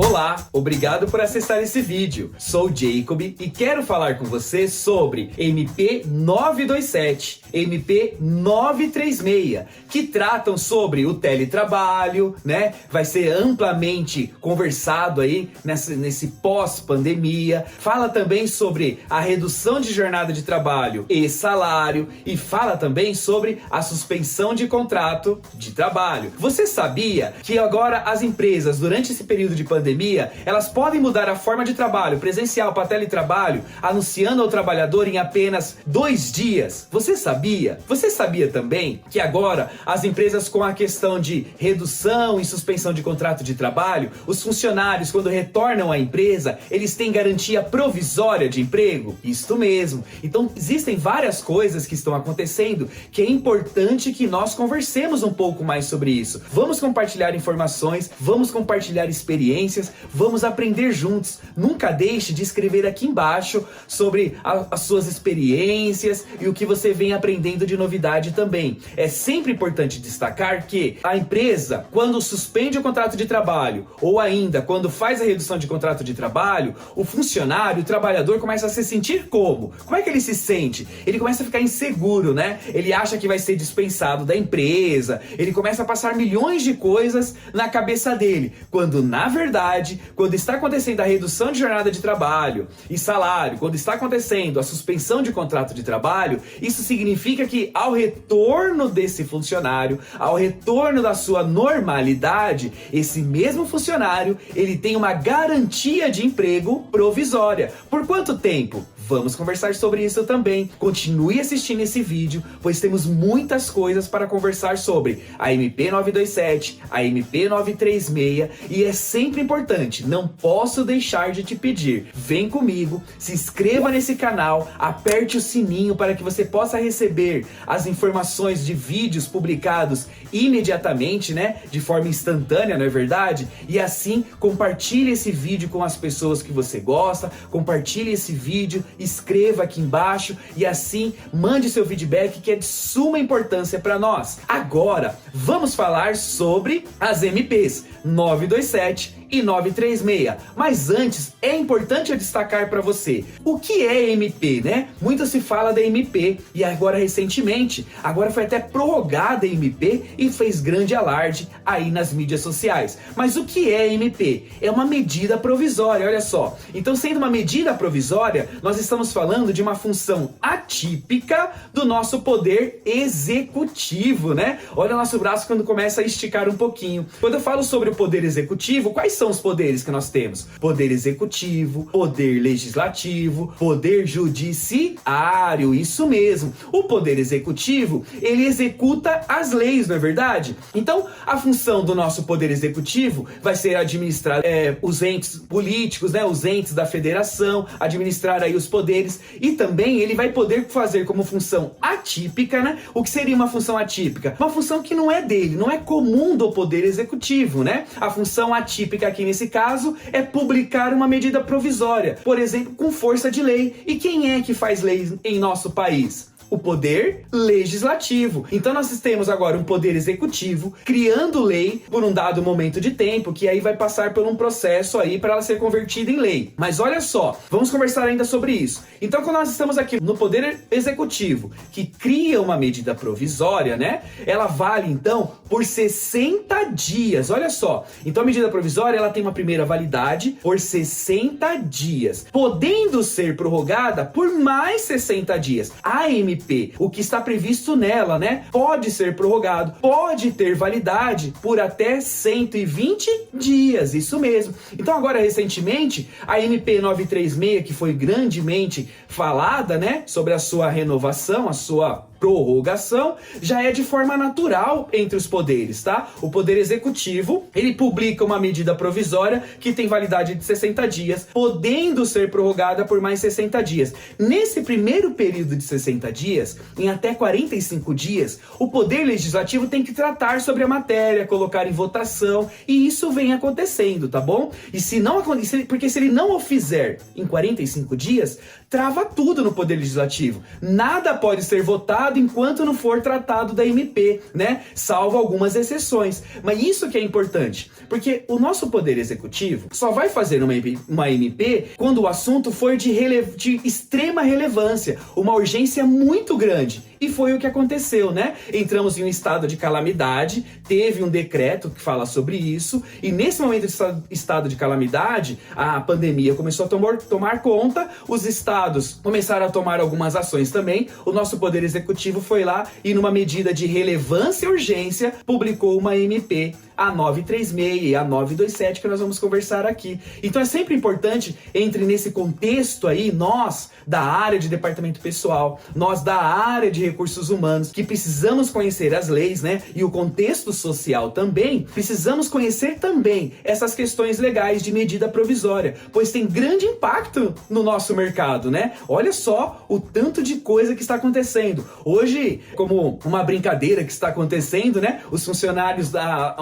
Olá, obrigado por acessar esse vídeo. Sou o Jacob e quero falar com você sobre MP 927, MP 936, que tratam sobre o teletrabalho, né? Vai ser amplamente conversado aí nesse pós-pandemia. Fala também sobre a redução de jornada de trabalho e salário e fala também sobre a suspensão de contrato de trabalho. Você sabia que agora as empresas, durante esse período de pandemia, elas podem mudar a forma de trabalho presencial para teletrabalho, anunciando ao trabalhador em apenas 2 dias? Você sabia? Você sabia também que agora as empresas, com a questão de redução e suspensão de contrato de trabalho, os funcionários, quando retornam à empresa, eles têm garantia provisória de emprego? Isto mesmo. Então existem várias coisas que estão acontecendo que é importante que nós conversemos um pouco mais sobre isso. Vamos compartilhar informações, vamos compartilhar experiências, vamos aprender juntos. Nunca deixe de escrever aqui embaixo sobre as suas experiências e o que você vem aprendendo de novidade também. É sempre importante destacar que a empresa, quando suspende o contrato de trabalho ou ainda quando faz a redução de contrato de trabalho, o funcionário, o trabalhador começa a se sentir como? Como é que ele se sente? Ele começa a ficar inseguro, né? Ele acha que vai ser dispensado da empresa, ele começa a passar milhões de coisas na cabeça dele, quando na verdade, quando está acontecendo a redução de jornada de trabalho e salário, quando está acontecendo a suspensão de contrato de trabalho, isso significa que ao retorno desse funcionário, ao retorno da sua normalidade, esse mesmo funcionário, ele tem uma garantia de emprego provisória. Por quanto tempo? Vamos conversar sobre isso também. Continue assistindo esse vídeo, pois temos muitas coisas para conversar sobre a MP 927, a MP 936, e é sempre importante, não posso deixar de te pedir, vem comigo, se inscreva nesse canal, aperte o sininho para que você possa receber as informações de vídeos publicados imediatamente, né? De forma instantânea, não é verdade? E assim, compartilhe esse vídeo com as pessoas que você gosta, compartilhe esse vídeo, escreva aqui embaixo e assim mande seu feedback, que é de suma importância para nós. Agora, vamos falar sobre as MPs 927 e 936. Mas antes, é importante eu destacar para você o que é MP, né? Muito se fala da MP e agora recentemente, agora foi até prorrogada a MP e fez grande alarde aí nas mídias sociais. Mas o que é MP? É uma medida provisória, olha só. Então, sendo uma medida provisória, nós estamos falando de uma função atípica do nosso poder executivo, né? Olha o nosso braço quando começa a esticar um pouquinho. Quando eu falo sobre o poder executivo, quais são os poderes que nós temos? Poder executivo, poder legislativo, poder judiciário, isso mesmo. O poder executivo, ele executa as leis, não é verdade? Então, a função do nosso poder executivo vai ser administrar os entes políticos, né? Os entes da federação, administrar aí os poderes, e também ele vai poder fazer como função atípica, né? O que seria uma função atípica? Uma função que não é dele, não é comum do poder executivo, né? A função atípica aqui nesse caso é publicar uma medida provisória, por exemplo, com força de lei. E quem é que faz leis em nosso país? O poder legislativo. Então nós temos agora um poder executivo criando lei por um dado momento de tempo, que aí vai passar por um processo aí para ela ser convertida em lei. Mas olha só, vamos conversar ainda sobre isso. Então, quando nós estamos aqui no poder executivo, que cria uma medida provisória, né? Ela vale então por 60 dias. Olha só. Então a medida provisória, ela tem uma primeira validade por 60 dias, podendo ser prorrogada por mais 60 dias. A MP, o que está previsto nela, né? Pode ser prorrogado, pode ter validade por até 120 dias, isso mesmo. Então agora, recentemente, a MP 936, que foi grandemente falada, né? Sobre a sua renovação, a sua prorrogação, já é de forma natural entre os poderes, tá? O poder executivo, ele publica uma medida provisória que tem validade de 60 dias, podendo ser prorrogada por mais 60 dias. Nesse primeiro período de 60 dias, em até 45 dias, o poder legislativo tem que tratar sobre a matéria, colocar em votação, e isso vem acontecendo, tá bom? E se não acontecer, porque se ele não o fizer em 45 dias, trava tudo no poder legislativo. Nada pode ser votado votado enquanto não for tratado da MP, né? Salvo algumas exceções. Mas isso que é importante, porque o nosso Poder Executivo só vai fazer uma MP quando o assunto for de extrema relevância, uma urgência muito grande. E foi o que aconteceu, né? Entramos em um estado de calamidade, teve um decreto que fala sobre isso, e nesse momento de estado de calamidade, a pandemia começou a tomar conta, os estados começaram a tomar algumas ações também, o nosso Poder Executivo foi lá e, numa medida de relevância e urgência, publicou uma MP, a 936 e a 927, que nós vamos conversar aqui. Então é sempre importante, entre nesse contexto aí, nós da área de departamento pessoal, nós da área de recursos humanos, que precisamos conhecer as leis, né, e o contexto social também, precisamos conhecer também essas questões legais de medida provisória, pois tem grande impacto no nosso mercado, né? Olha só o tanto de coisa que está acontecendo. Hoje, como uma brincadeira que está acontecendo, né, os funcionários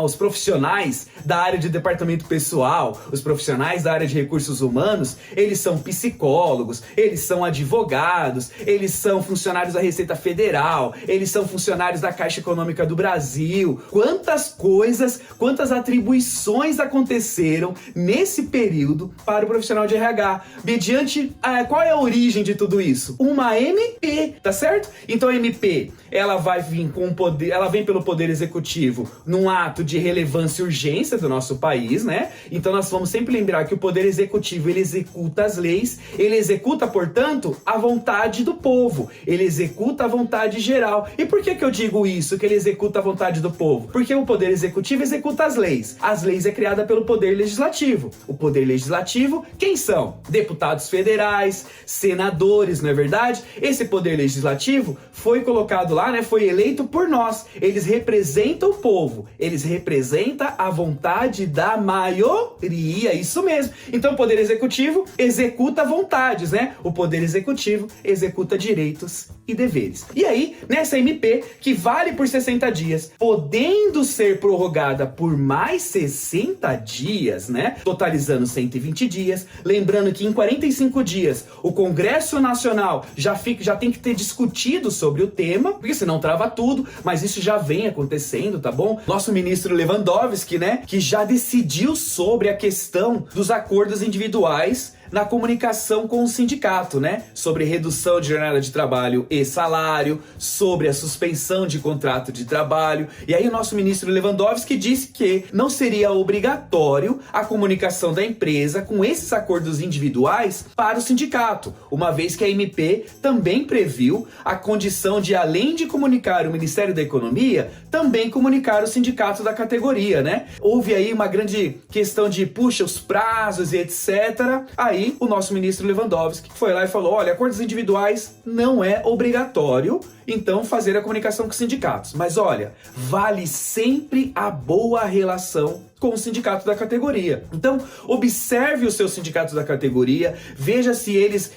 os profissionais da área de departamento pessoal, os profissionais da área de recursos humanos, eles são psicólogos, eles são advogados, eles são funcionários da Receita Federal, eles são funcionários da Caixa Econômica do Brasil. Quantas coisas, quantas atribuições aconteceram nesse período para o profissional de RH? Mediante, qual é a origem de tudo isso? Uma MP, tá certo? Então a MP, ela vai vir com poder, ela vem pelo Poder Executivo num ato de relevância e urgência do nosso país, né? Então nós vamos sempre lembrar que o Poder Executivo, ele executa as leis, ele executa, portanto, a vontade do povo, ele executa a vontade geral. E por que eu digo isso, que ele executa a vontade do povo? Porque o Poder Executivo executa as leis. As leis é criada pelo Poder Legislativo. O Poder Legislativo, quem são? Deputados federais, senadores, não é verdade? Esse Poder Legislativo foi colocado lá, né? Foi eleito por nós. Eles representam o povo. Eles representam a vontade da maioria, isso mesmo. Então o Poder Executivo executa vontades, né? O Poder Executivo executa direitos e deveres. E aí, nessa MP, que vale por 60 dias, podendo ser prorrogada por mais 60 dias, né? Totalizando 120 dias. Lembrando que em 45 dias, o Congresso Nacional já tem que ter discutido sobre o tema, porque senão trava tudo, mas isso já vem acontecendo, tá bom? Nosso ministro Lewandowski, né, que já decidiu sobre a questão dos acordos individuais na comunicação com o sindicato, né? Sobre redução de jornada de trabalho e salário, sobre a suspensão de contrato de trabalho. E aí o nosso ministro Lewandowski disse que não seria obrigatório a comunicação da empresa com esses acordos individuais para o sindicato, uma vez que a MP também previu a condição de, além de comunicar o Ministério da Economia, também comunicar o sindicato da categoria, né? Houve aí uma grande questão de, puxa, os prazos e etc. Aí o nosso ministro Lewandowski foi lá e falou, olha, acordos individuais não é obrigatório, então, fazer a comunicação com os sindicatos. Mas olha, vale sempre a boa relação com o sindicato da categoria. Então, observe os seus sindicatos da categoria, veja se eles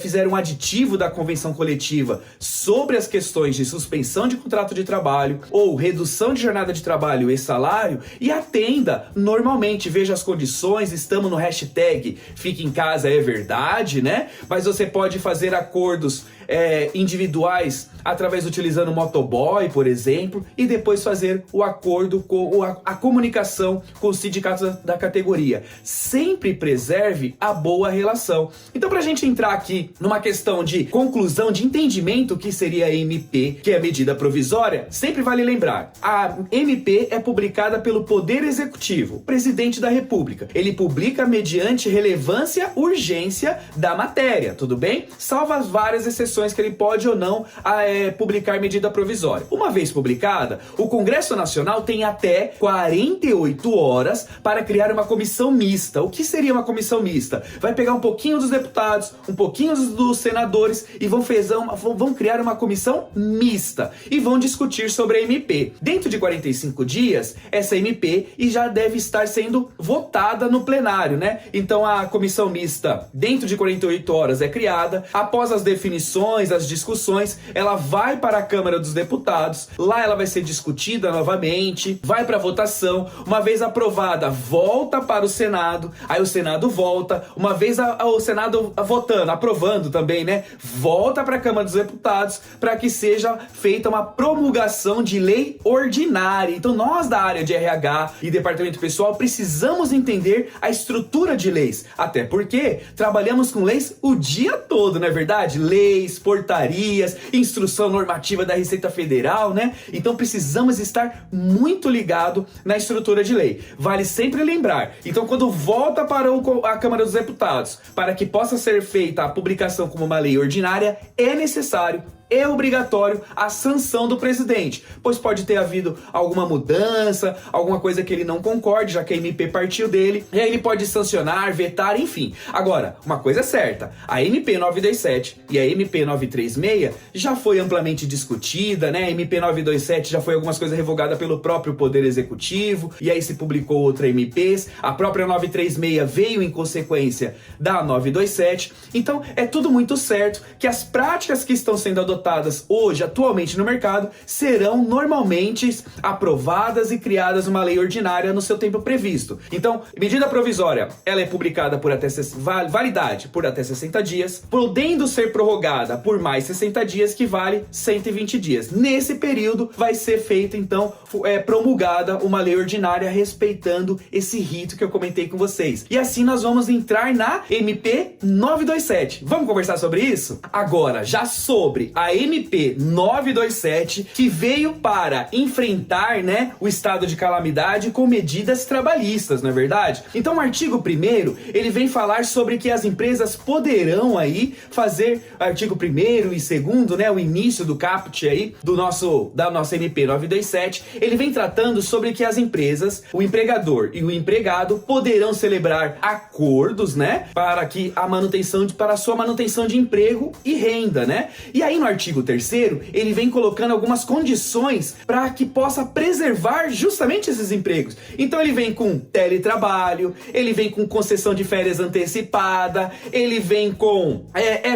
fizeram um aditivo da convenção coletiva sobre as questões de suspensão de contrato de trabalho ou redução de jornada de trabalho e salário, e atenda normalmente, veja as condições, estamos no hashtag Fique em Casa é Verdade, né? Mas você pode fazer acordos individuais através utilizando o motoboy, por exemplo, e depois fazer o acordo com a comunicação com os sindicatos da categoria. Sempre preserve a boa relação. Então, para a gente entrar aqui numa questão de conclusão, de entendimento que seria a MP, que é a medida provisória, sempre vale lembrar, a MP é publicada pelo Poder Executivo, presidente da República. Ele publica mediante relevância, urgência da matéria, tudo bem? Salvo as várias exceções que ele pode ou não publicar medida provisória. Uma vez publicada, o Congresso Nacional tem até 48 horas para criar uma comissão mista. O que seria uma comissão mista? Vai pegar um pouquinho dos deputados, um pouquinho dos senadores e vão criar uma comissão mista e vão discutir sobre a MP. Dentro de 45 dias, essa MP já deve estar sendo votada no plenário, né? Então a comissão mista, dentro de 48 horas, é criada. Após as definições votações, as discussões, ela vai para a Câmara dos Deputados, lá ela vai ser discutida novamente, vai para votação, uma vez aprovada, volta para o Senado, aí o Senado volta, uma vez o Senado votando, aprovando também, né, volta para a Câmara dos Deputados para que seja feita uma promulgação de lei ordinária. Então nós da área de RH e Departamento Pessoal precisamos entender a estrutura de leis, até porque trabalhamos com leis o dia todo, não é verdade? Leis, portarias, instrução normativa da Receita Federal, né? Então precisamos estar muito ligado na estrutura de lei. Vale sempre lembrar. Então quando volta para a Câmara dos Deputados, para que possa ser feita a publicação como uma lei ordinária, é necessário, é obrigatório a sanção do presidente, pois pode ter havido alguma mudança, alguma coisa que ele não concorde, já que a MP partiu dele, e aí ele pode sancionar, vetar, enfim. Agora, uma coisa é certa, a MP 927 e a MP 936 já foi amplamente discutida, né? A MP 927 já foi algumas coisas revogadas pelo próprio Poder Executivo, e aí se publicou outra MPs, a própria 936 veio em consequência da 927, então é tudo muito certo que as práticas que estão sendo adotadas hoje, atualmente no mercado, serão normalmente aprovadas e criadas uma lei ordinária no seu tempo previsto. Então, medida provisória, ela é publicada por até validade por até 60 dias, podendo ser prorrogada por mais 60 dias, que vale 120 dias. Nesse período vai ser feita, então, promulgada uma lei ordinária respeitando esse rito que eu comentei com vocês. E assim nós vamos entrar na MP 927. Vamos conversar sobre isso? Agora, já sobre a MP 927, que veio para enfrentar, né, o estado de calamidade com medidas trabalhistas, não é verdade? Então o artigo 1º, ele vem falar sobre que as empresas poderão aí fazer, artigo 1º e 2º, né, o início do caput aí da nossa MP 927, ele vem tratando sobre que as empresas, o empregador e o empregado poderão celebrar acordos, né, para a sua manutenção de emprego e renda, né? E aí no artigo 3º, ele vem colocando algumas condições para que possa preservar justamente esses empregos. Então ele vem com teletrabalho, ele vem com concessão de férias antecipada, ele vem com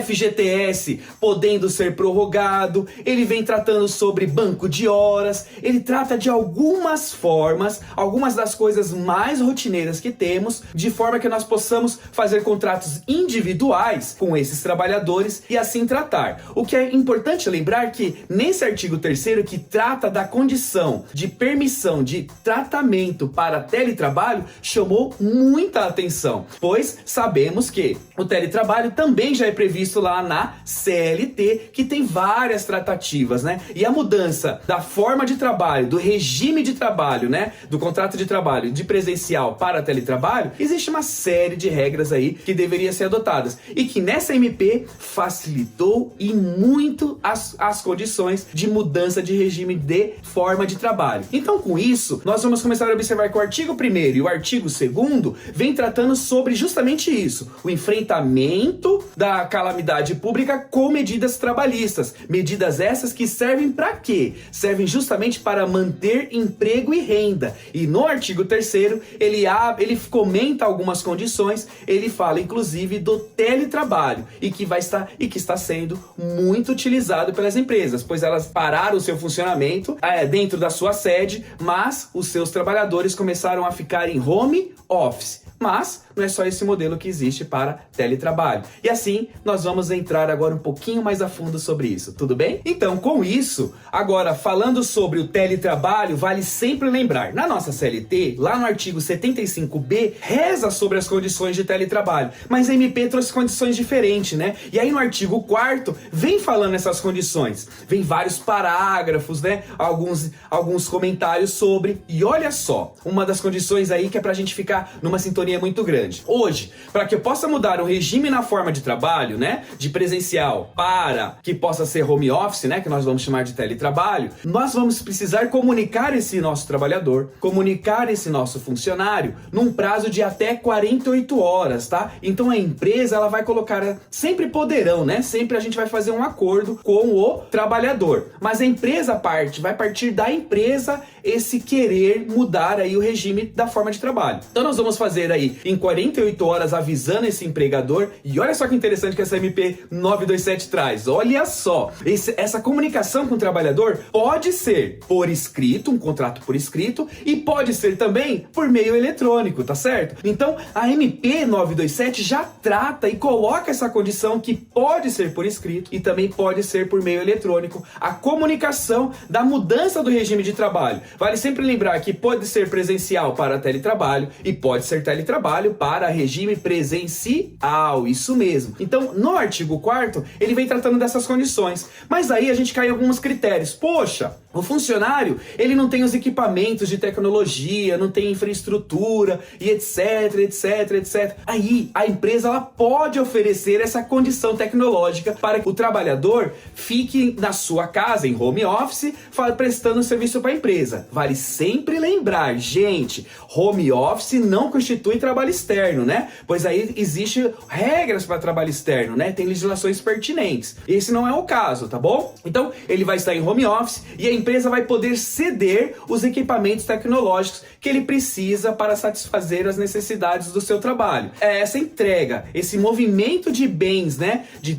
FGTS podendo ser prorrogado, ele vem tratando sobre banco de horas, ele trata de algumas formas, algumas das coisas mais rotineiras que temos, de forma que nós possamos fazer contratos individuais com esses trabalhadores e assim tratar. O que é importante lembrar que nesse artigo 3º, que trata da condição de permissão de tratamento para teletrabalho, chamou muita atenção, pois sabemos que o teletrabalho também já é previsto lá na CLT, que tem várias tratativas, né? E a mudança da forma de trabalho, do regime de trabalho, né, do contrato de trabalho de presencial para teletrabalho, existe uma série de regras aí que deveriam ser adotadas e que nessa MP facilitou e muito as condições de mudança de regime de forma de trabalho. Então, com isso, nós vamos começar a observar que o artigo 1º e o artigo 2º vem tratando sobre justamente isso, o enfrentamento da calamidade pública com medidas trabalhistas. Medidas essas que servem para quê? Servem justamente para manter emprego e renda. E no artigo 3º, ele comenta algumas condições, ele fala inclusive do teletrabalho e que está sendo muito utilizado pelas empresas, pois elas pararam o seu funcionamento dentro da sua sede, mas os seus trabalhadores começaram a ficar em home office. Mas não é só esse modelo que existe para teletrabalho. E assim, nós vamos entrar agora um pouquinho mais a fundo sobre isso, tudo bem? Então, com isso, agora falando sobre o teletrabalho, vale sempre lembrar, na nossa CLT, lá no artigo 75B, reza sobre as condições de teletrabalho, mas a MP trouxe condições diferentes, né? E aí no artigo 4º, vem falando essas condições, vem vários parágrafos, né? Alguns comentários sobre, e olha só, uma das condições aí que é pra gente ficar numa sintonia muito grande. Hoje, para que eu possa mudar o regime na forma de trabalho, né, de presencial para que possa ser home office, né, que nós vamos chamar de teletrabalho, nós vamos precisar comunicar esse nosso trabalhador, comunicar esse nosso funcionário num prazo de até 48 horas, tá? Então a empresa, ela vai colocar, sempre poderão, né? Sempre a gente vai fazer um acordo com o trabalhador, mas a empresa vai partir da empresa esse querer mudar aí o regime da forma de trabalho. Então nós vamos fazer aí em 48 horas avisando esse empregador. E olha só que interessante que essa MP 927 traz. Olha só, essa comunicação com o trabalhador pode ser por escrito, um contrato por escrito, e pode ser também por meio eletrônico, tá certo? Então, a MP 927 já trata e coloca essa condição que pode ser por escrito e também pode ser por meio eletrônico a comunicação da mudança do regime de trabalho. Vale sempre lembrar que pode ser presencial para teletrabalho e pode ser teletrabalho para regime presencial, isso mesmo. Então, no artigo 4º, ele vem tratando dessas condições, mas aí a gente cai em alguns critérios. Poxa, o funcionário, ele não tem os equipamentos de tecnologia, não tem infraestrutura e etc, etc, etc. Aí, a empresa ela pode oferecer essa condição tecnológica para que o trabalhador fique na sua casa, em home office, prestando serviço para a empresa. Vale sempre lembrar, gente, home office não constitui trabalho externo, né? Pois aí existe regras para trabalho externo, né? Tem legislações pertinentes. Esse não é o caso, tá bom? Então, ele vai estar em home office e a empresa vai poder ceder os equipamentos tecnológicos que ele precisa para satisfazer as necessidades do seu trabalho. Essa entrega, esse movimento de bens, né? De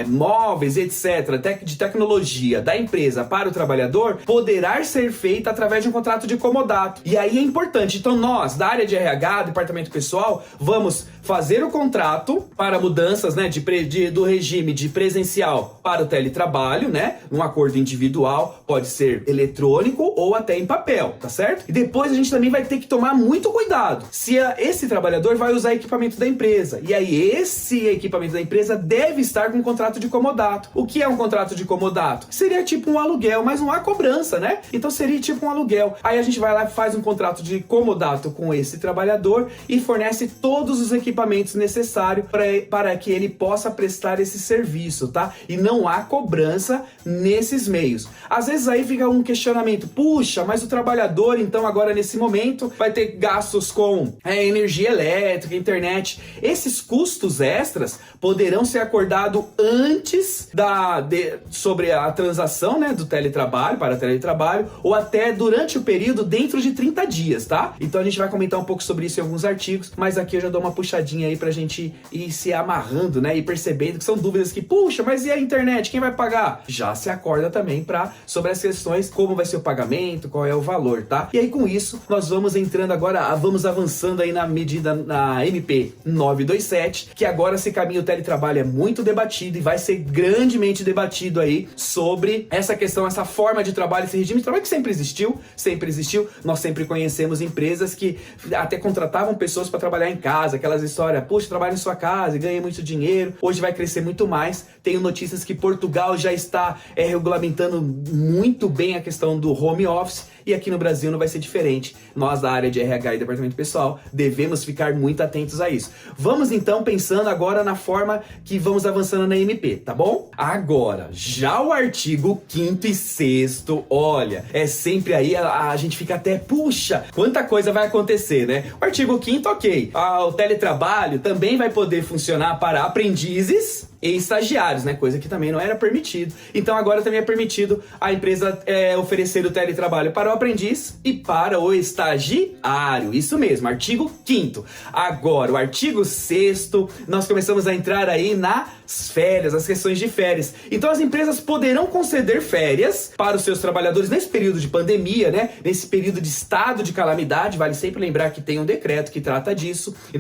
móveis, etc., de tecnologia da empresa para o trabalhador, poderá ser feita através de um contrato de comodato. E aí é importante. Então nós, da área de RH, departamento pessoal, vamos fazer o contrato para mudanças, né, do regime de presencial para o teletrabalho, né, um acordo individual, pode ser eletrônico ou até em papel, tá certo? E depois a gente também vai ter que tomar muito cuidado se esse trabalhador vai usar equipamento da empresa. E aí esse equipamento da empresa deve estar com um contrato de comodato. O que é um contrato de comodato? Seria tipo um aluguel, mas não há cobrança, né? Então seria tipo um aluguel. Aí a gente vai lá e faz um contrato de comodato com esse trabalhador e fornece todos os equipamentos necessários para que ele possa prestar esse serviço, tá? E não há cobrança nesses meios. Às vezes aí fica um questionamento, puxa, mas o trabalhador então agora nesse momento vai ter gastos com energia elétrica, internet. Esses custos extras poderão ser acordados antes sobre a transação, né, do teletrabalho para teletrabalho ou até durante o período dentro de 30 dias, tá? Então a gente vai comentar um pouco sobre isso em alguns artigos, mas aqui eu já dou uma puxadinha aí pra gente ir se amarrando, né, e percebendo que são dúvidas que, puxa, mas e a internet? Quem vai pagar? Já se acorda também sobre as questões, como vai ser o pagamento, qual é o valor, tá? E aí com isso, nós vamos entrando agora, vamos avançando aí na medida, na MP 927, que agora esse caminho teletrabalho é muito debatido e vai ser grandemente debatido aí sobre essa questão, essa forma de trabalho, esse regime de trabalho que sempre existiu. Nós sempre conhecemos empresas que até contratavam pessoas para trabalhar em casa, aquelas histórias, puxa, trabalha em sua casa e ganha muito dinheiro, hoje vai crescer muito mais. Tenho notícias que Portugal já está regulamentando muito bem a questão do home office e aqui no Brasil não vai ser diferente. Nós da área de RH e departamento pessoal devemos ficar muito atentos a isso. Vamos então pensando agora na forma que vamos avançando na MP, tá bom? Agora, já o artigo 5º e 6º, olha, é sempre aí a gente fica até, puxa, quanta coisa vai acontecer, né? O artigo 5º, ok, o teletrabalho também vai poder funcionar para aprendizes e estagiários, né? Coisa que também não era permitido. Então agora também é permitido a empresa oferecer o teletrabalho para o aprendiz e para o estagiário. Isso mesmo, artigo 5º. Agora, o artigo 6º, nós começamos a entrar aí nas férias, as questões de férias. Então as empresas poderão conceder férias para os seus trabalhadores nesse período de pandemia, né? Nesse período de estado de calamidade. Vale sempre lembrar que tem um decreto que trata disso e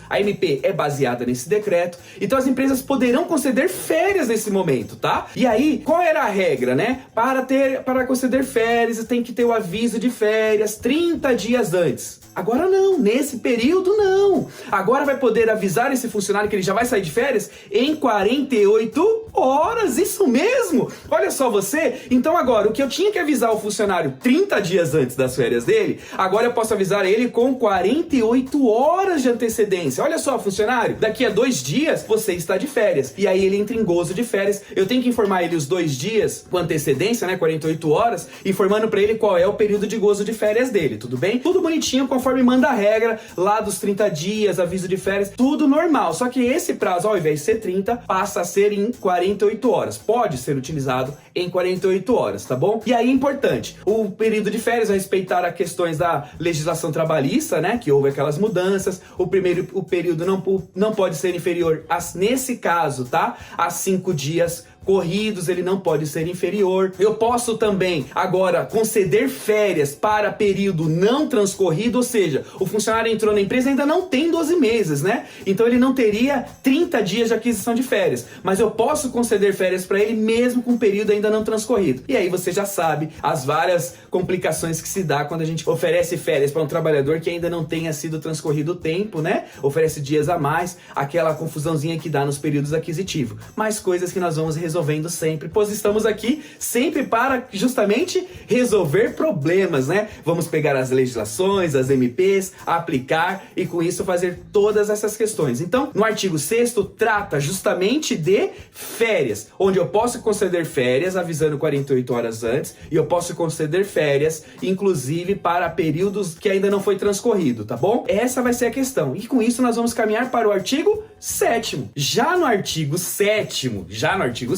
a MP é baseada nesse decreto. Então as empresas poderão conceder férias nesse momento, tá? E aí, qual era a regra, né? Para conceder férias, tem que ter o aviso de férias 30 dias antes. Agora não, nesse período não. Agora vai poder avisar esse funcionário que ele já vai sair de férias em 48 horas, isso mesmo. Olha só você, então agora o que eu tinha que avisar o funcionário 30 dias antes das férias dele, agora eu posso avisar ele com 48 horas de antecedência. Olha só, funcionário, daqui a 2 dias você está de férias. E aí ele entra em gozo de férias. Eu tenho que informar ele os 2 dias com antecedência, né, 48 horas, informando para ele qual é o período de gozo de férias dele, tudo bem? Tudo bonitinho, conforme manda a regra lá dos 30 dias, aviso de férias, tudo normal. Só que esse prazo, ao invés de ser 30, passa a ser em 48 horas. Pode ser utilizado em 48 horas, tá bom? E aí, importante, o período de férias vai respeitar as questões da legislação trabalhista, né? Que houve aquelas mudanças. O período não pode ser inferior, nesse caso, tá? A 5 dias corridos, ele não pode ser inferior. Eu posso também agora conceder férias para período não transcorrido, ou seja, o funcionário entrou na empresa e ainda não tem 12 meses, né? Então ele não teria 30 dias de aquisição de férias, mas eu posso conceder férias para ele mesmo com o período ainda não transcorrido. E aí você já sabe as várias complicações que se dá quando a gente oferece férias para um trabalhador que ainda não tenha sido transcorrido o tempo, né? Oferece dias a mais, aquela confusãozinha que dá nos períodos aquisitivos. Mais coisas que nós vamos resolvendo sempre, pois estamos aqui sempre para justamente resolver problemas, né? Vamos pegar as legislações, as MPs, aplicar e com isso fazer todas essas questões. Então, no artigo 6º trata justamente de férias, onde eu posso conceder férias avisando 48 horas antes e eu posso conceder férias, inclusive para períodos que ainda não foi transcorrido, tá bom? Essa vai ser a questão. E com isso nós vamos caminhar para o artigo 7º. Já no artigo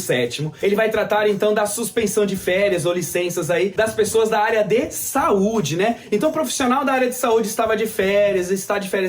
7º, ele vai tratar então da suspensão de férias ou licenças aí das pessoas da área de saúde, né? Então o profissional da área de saúde está de férias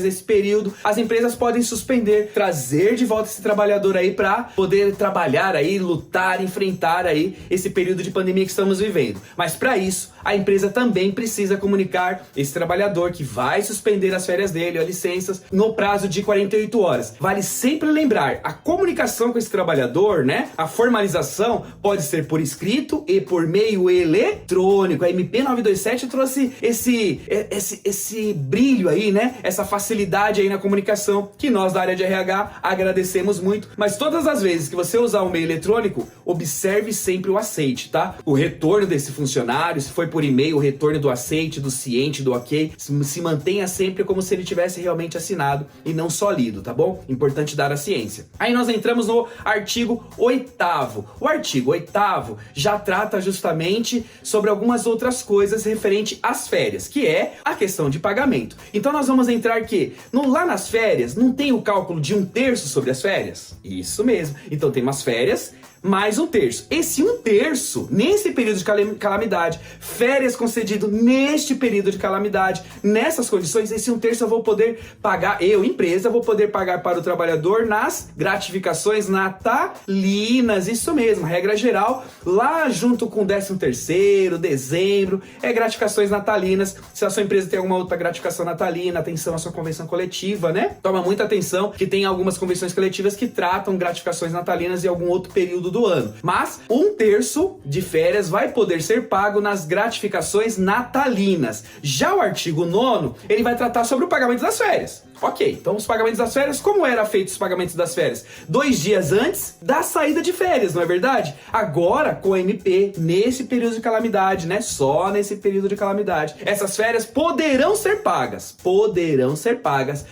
nesse período, as empresas podem suspender, trazer de volta esse trabalhador aí para poder trabalhar aí, lutar, enfrentar aí esse período de pandemia que estamos vivendo. Mas para isso, a empresa também precisa comunicar esse trabalhador que vai suspender as férias dele, ou licenças, no prazo de 48 horas. Vale sempre lembrar, a comunicação com esse trabalhador, né? A formalização pode ser por escrito e por meio eletrônico. A MP 927 trouxe esse brilho aí, né? Essa facilidade aí na comunicação que nós da área de RH agradecemos muito. Mas todas as vezes que você usar um meio eletrônico, observe sempre o aceite, tá? O retorno desse funcionário, se foi por e-mail, o retorno do aceite, do ciente, do ok, se mantenha sempre como se ele tivesse realmente assinado e não só lido, tá bom? Importante dar a ciência. Aí nós entramos no artigo 8º. O artigo 8º já trata justamente sobre algumas outras coisas referente às férias, que é a questão de pagamento. Então nós vamos entrar que lá nas férias não tem o cálculo de 1/3 sobre as férias? Isso mesmo. Então tem umas férias mais 1/3. Esse 1/3, nesse período de calamidade, férias concedido neste período de calamidade, nessas condições, esse 1/3 eu vou poder pagar, empresa, vou poder pagar para o trabalhador nas gratificações natalinas. Isso mesmo, regra geral, lá junto com 13º, dezembro, gratificações natalinas. Se a sua empresa tem alguma outra gratificação natalina, atenção à sua convenção coletiva, né? Toma muita atenção que tem algumas convenções coletivas que tratam gratificações natalinas em algum outro período do ano. Mas 1/3 de férias vai poder ser pago nas gratificações natalinas. Já o artigo 9º, ele vai tratar sobre o pagamento das férias. Ok, então os pagamentos das férias, como era feito os pagamentos das férias? 2 dias antes da saída de férias, não é verdade? Agora, com a MP, nesse período de calamidade, né? Só nesse período de calamidade, essas férias poderão ser pagas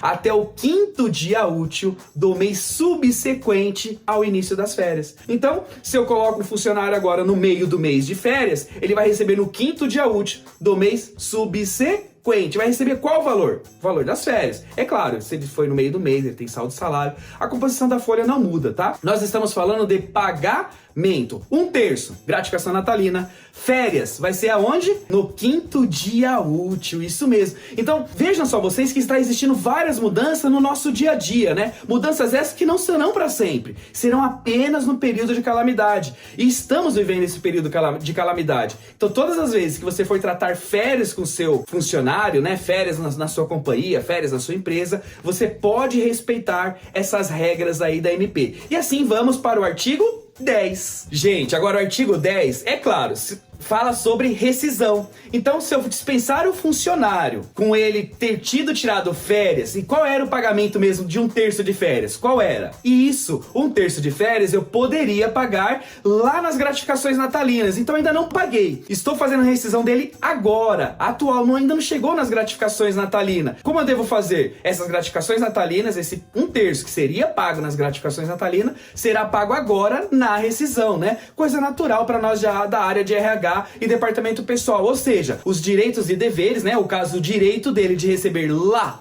até o 5º dia útil do mês subsequente ao início das férias. Então, se eu coloco um funcionário agora no meio do mês de férias, ele vai receber no 5º dia útil do mês subsequente. Vai receber qual valor? O valor das férias. É claro, se ele foi no meio do mês, ele tem saldo de salário, a composição da folha não muda, tá? Nós estamos falando de pagamento. 1/3, gratificação natalina. Férias, vai ser aonde? No 5º dia útil, isso mesmo. Então, vejam só vocês que está existindo várias mudanças no nosso dia a dia, né? Mudanças essas que não serão para sempre, serão apenas no período de calamidade. E estamos vivendo esse período de calamidade. Então, todas as vezes que você for tratar férias com o seu funcionário, né? Férias na sua companhia, férias na sua empresa, você pode respeitar essas regras aí da MP. E assim vamos para o artigo 10. Gente, agora o artigo 10, é claro, fala sobre rescisão. Então, se eu dispensar o funcionário com ele ter tirado férias, e qual era o pagamento mesmo de 1/3 de férias? Qual era? E isso, 1/3 de férias, eu poderia pagar lá nas gratificações natalinas. Então, ainda não paguei. Estou fazendo a rescisão dele agora, atual, ainda não chegou nas gratificações natalinas. Como eu devo fazer? Essas gratificações natalinas, esse 1/3 que seria pago nas gratificações natalinas, será pago agora na rescisão, né? Coisa natural para nós já da área de RH RH e departamento pessoal, ou seja, os direitos e deveres, né, o caso do direito dele de receber lá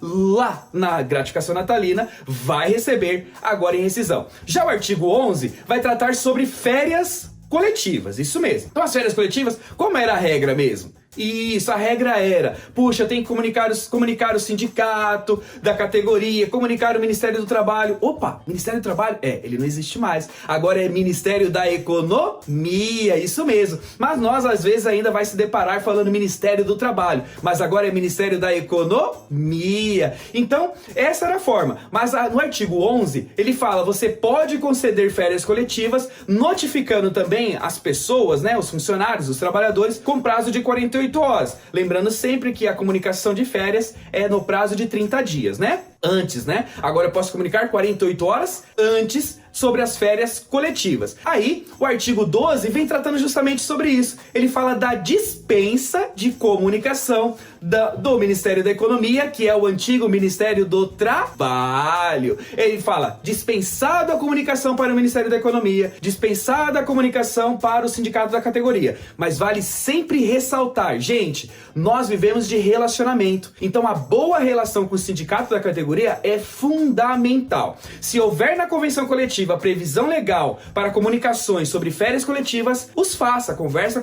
na gratificação natalina, vai receber agora em rescisão. Já o artigo 11 vai tratar sobre férias coletivas, isso mesmo. Então as férias coletivas, como era a regra mesmo? Isso, a regra era, puxa, tem que comunicar o sindicato da categoria, comunicar o Ministério do Trabalho. Opa, Ministério do Trabalho? Ele não existe mais. Agora é Ministério da Economia, isso mesmo. Mas nós, às vezes, ainda vai se deparar falando Ministério do Trabalho. Mas agora é Ministério da Economia. Então, essa era a forma. Mas no artigo 11, ele fala, você pode conceder férias coletivas, notificando também as pessoas, né, os funcionários, os trabalhadores, com prazo de 48 horas. Lembrando sempre que a comunicação de férias é no prazo de 30 dias, né? Antes, né? Agora eu posso comunicar 48 horas antes sobre as férias coletivas. Aí, o artigo 12 vem tratando justamente sobre isso. Ele fala da dispensa de comunicação do Ministério da Economia, que é o antigo Ministério do Trabalho. Ele fala, dispensada a comunicação para o Ministério da Economia, dispensada a comunicação para o sindicato da categoria. Mas vale sempre ressaltar, gente, nós vivemos de relacionamento. Então, a boa relação com o sindicato da categoria é fundamental. Se houver na convenção coletiva a previsão legal para comunicações sobre férias coletivas, os faça, converse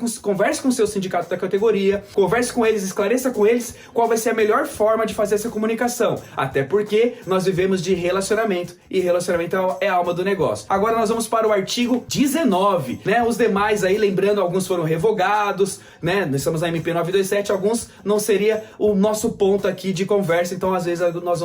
com o seu sindicato da categoria, converse com eles, esclareça com eles qual vai ser a melhor forma de fazer essa comunicação, até porque nós vivemos de relacionamento e relacionamento é a alma do negócio. Agora nós vamos para o artigo 19, né? Os demais aí, lembrando, alguns foram revogados, né? Nós estamos na MP 927, alguns não seria o nosso ponto aqui de conversa, então às vezes nós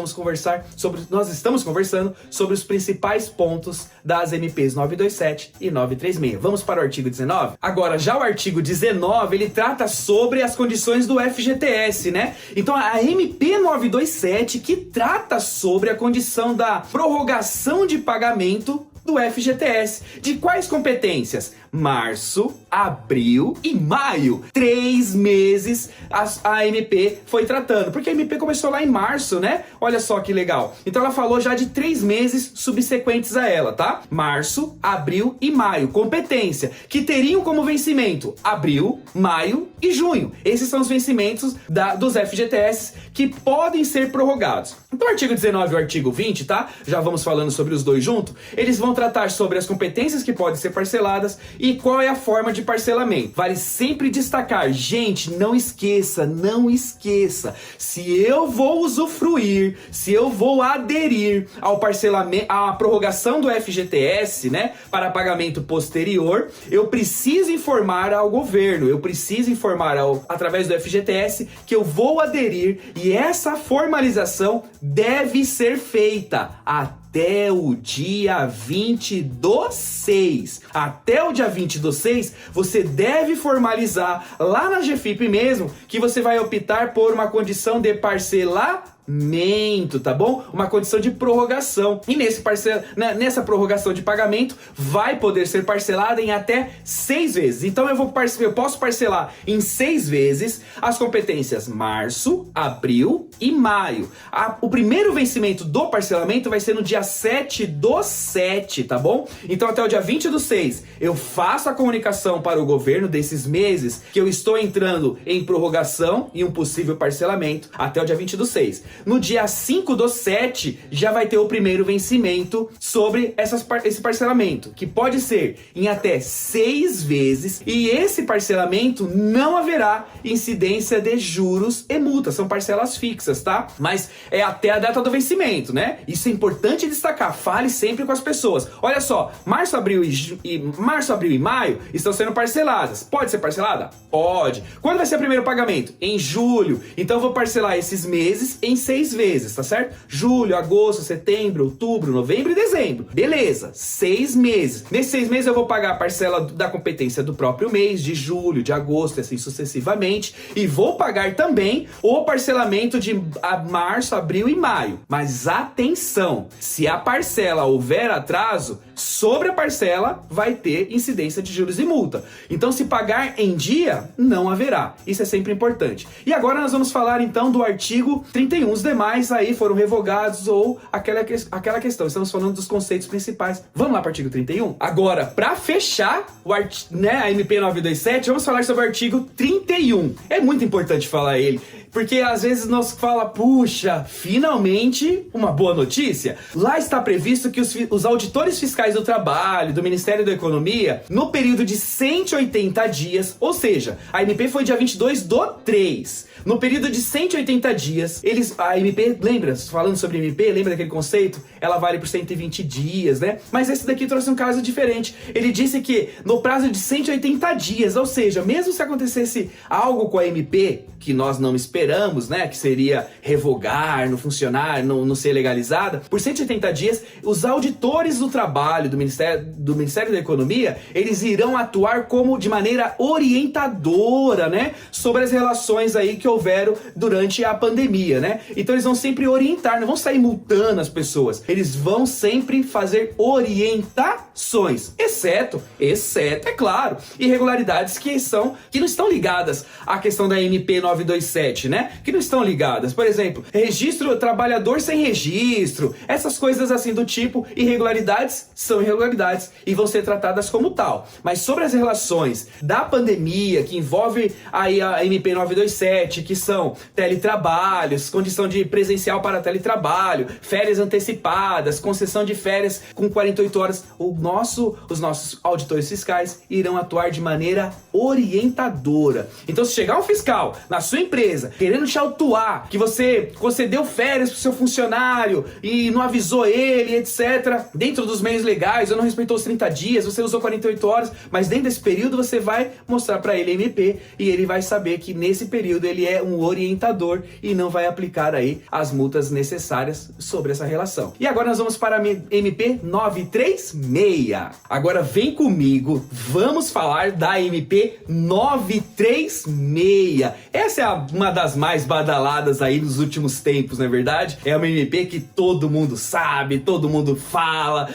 estamos conversando sobre os principais pontos das MPs 927 e 936. Vamos para o artigo 19? Agora, já o artigo 19, ele trata sobre as condições do FGTS, né? Então, a MP 927 que trata sobre a condição da prorrogação de pagamento do FGTS. De quais competências? Março, abril e maio. 3 meses a MP foi tratando. Porque a MP começou lá em março, né? Olha só que legal. Então ela falou já de 3 meses subsequentes a ela, tá? Março, abril e maio. Competência. Que teriam como vencimento abril, maio e junho. Esses são os vencimentos dos FGTS que podem ser prorrogados. Então o artigo 19 e o artigo 20, tá? Já vamos falando sobre os dois juntos. Eles vão tratar sobre as competências que podem ser parceladas e qual é a forma de parcelamento. Vale sempre destacar, gente, não esqueça, se eu vou usufruir, se eu vou aderir ao parcelamento, à prorrogação do FGTS, né, para pagamento posterior, eu preciso informar ao governo, eu preciso informar através do FGTS que eu vou aderir, e essa formalização deve ser feita até o dia 20/6. Até o dia 20/6, você deve formalizar lá na GFIP mesmo que você vai optar por uma condição de parcelamento, tá bom? Uma condição de prorrogação. E nessa prorrogação de pagamento vai poder ser parcelada em até 6 vezes. Então eu posso parcelar em 6 vezes as competências março, abril e maio. O primeiro vencimento do parcelamento vai ser no dia 7/7, tá bom? Então até o dia 20/6 eu faço a comunicação para o governo desses meses que eu estou entrando em prorrogação e um possível parcelamento até o dia 20/6. No dia 5/7 já vai ter o primeiro vencimento sobre esse parcelamento, que pode ser em até 6 vezes, e esse parcelamento não haverá incidência de juros e multas, são parcelas fixas, tá? Mas é até a data do vencimento, né? Isso é importante destacar, fale sempre com as pessoas. Olha só, março, abril e maio estão sendo parceladas. Pode ser parcelada? Pode. Quando vai ser o primeiro pagamento? Em julho. Então eu vou parcelar esses meses em 6 vezes, tá certo? Julho, agosto, setembro, outubro, novembro e dezembro. Beleza, 6 meses. Nesses 6 meses eu vou pagar a parcela da competência do próprio mês, de julho, de agosto, assim sucessivamente. E vou pagar também o parcelamento de março, abril e maio. Mas atenção, se a parcela houver atraso, sobre a parcela vai ter incidência de juros e multa. Então, se pagar em dia, não haverá. Isso é sempre importante. E agora nós vamos falar então do artigo 31, os demais aí foram revogados ou aquela questão. Estamos falando dos conceitos principais. Vamos lá para o artigo 31? Agora, para fechar a MP 927, vamos falar sobre o artigo 31. É muito importante falar ele, porque às vezes nós fala, puxa, finalmente uma boa notícia. Lá está previsto que os auditores fiscais do trabalho, do Ministério da Economia, no período de 180 dias, ou seja, a MP foi dia 22/3. No período de 180 dias, a MP, lembra, falando sobre MP, lembra daquele conceito? Ela vale por 120 dias, né? Mas esse daqui trouxe um caso diferente. Ele disse que no prazo de 180 dias, ou seja, mesmo se acontecesse algo com a MP, que nós não esperamos, né? Que seria revogar, não funcionar, não ser legalizada, por 180 dias, os auditores do trabalho do Ministério da Economia, eles irão atuar como de maneira orientadora, né? Sobre as relações aí que houveram durante a pandemia, né? Então eles vão sempre orientar, não vão sair multando as pessoas. Eles vão sempre fazer orientações, exceto, é claro, irregularidades que não estão ligadas à questão da MP 927, né? Que não estão ligadas. Por exemplo, registro, trabalhador sem registro, essas coisas assim do tipo, irregularidades são irregularidades e vão ser tratadas como tal. Mas sobre as relações da pandemia, que envolve aí a MP 927, que são teletrabalhos, condição de presencial para teletrabalho, férias antecipadas, concessão de férias com 48 horas, os nossos auditores fiscais irão atuar de maneira orientadora. Então, se chegar um fiscal na sua empresa querendo te autuar que você concedeu férias para o seu funcionário e não avisou ele, etc., dentro dos meios legais, ou não respeitou os 30 dias, você usou 48 horas, mas dentro desse período você vai mostrar para ele a MP e ele vai saber que nesse período ele é um orientador e não vai aplicar aí as multas necessárias sobre essa relação. E agora nós vamos para a MP 936. Agora vem comigo, vamos falar da MP 936. Essa é uma das mais badaladas aí nos últimos tempos, não é verdade? É uma MP que todo mundo sabe, todo mundo fala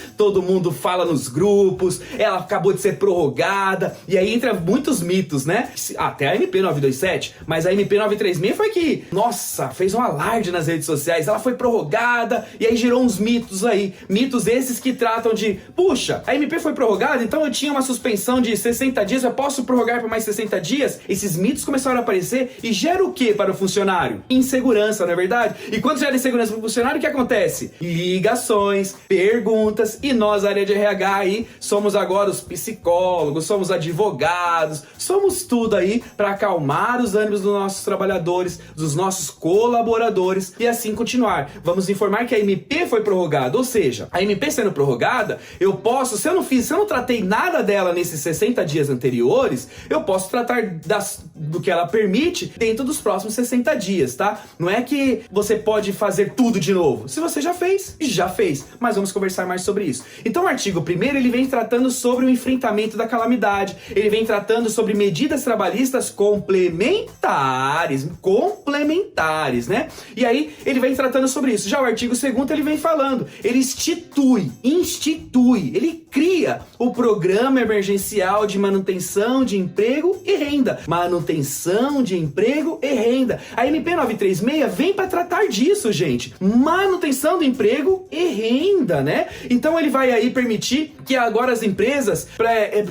nos grupos, ela acabou de ser prorrogada, e aí entra muitos mitos, né? Até a MP 927, mas a MP 936 foi que, nossa, fez um alarde nas redes sociais, ela foi prorrogada, e aí gerou uns mitos aí, mitos esses que tratam de, puxa, a MP foi prorrogada, então eu tinha uma suspensão de 60 dias, eu posso prorrogar por mais 60 dias? Esses mitos começaram a aparecer e gera o que para o funcionário? Insegurança, não é verdade? E quando gera insegurança para o funcionário, o que acontece? Ligações, perguntas, e nós, área de RH aí, somos agora os psicólogos, somos advogados, somos tudo aí para acalmar os ânimos dos nossos trabalhadores, dos nossos colaboradores e assim continuar. Vamos informar que a MP foi prorrogada, ou seja, a MP sendo prorrogada, eu posso, se eu não tratei nada dela nesses 60 dias anteriores, eu posso tratar do que ela permite dentro dos próximos 60 dias, tá? Não é que você pode fazer tudo de novo. Se você já fez, mas vamos conversar mais sobre isso. Então o artigo 1º, ele vem tratando sobre o enfrentamento da calamidade, ele vem tratando sobre medidas trabalhistas complementares, né? E aí ele vem tratando sobre isso. Já o artigo 2º, ele vem falando, ele institui, ele cria o Programa Emergencial de Manutenção de Emprego e Renda. Manutenção de Emprego e Renda. A MP 936 vem para tratar disso, gente. Manutenção do emprego e renda, né? Então ele vai aí permitir que agora as empresas,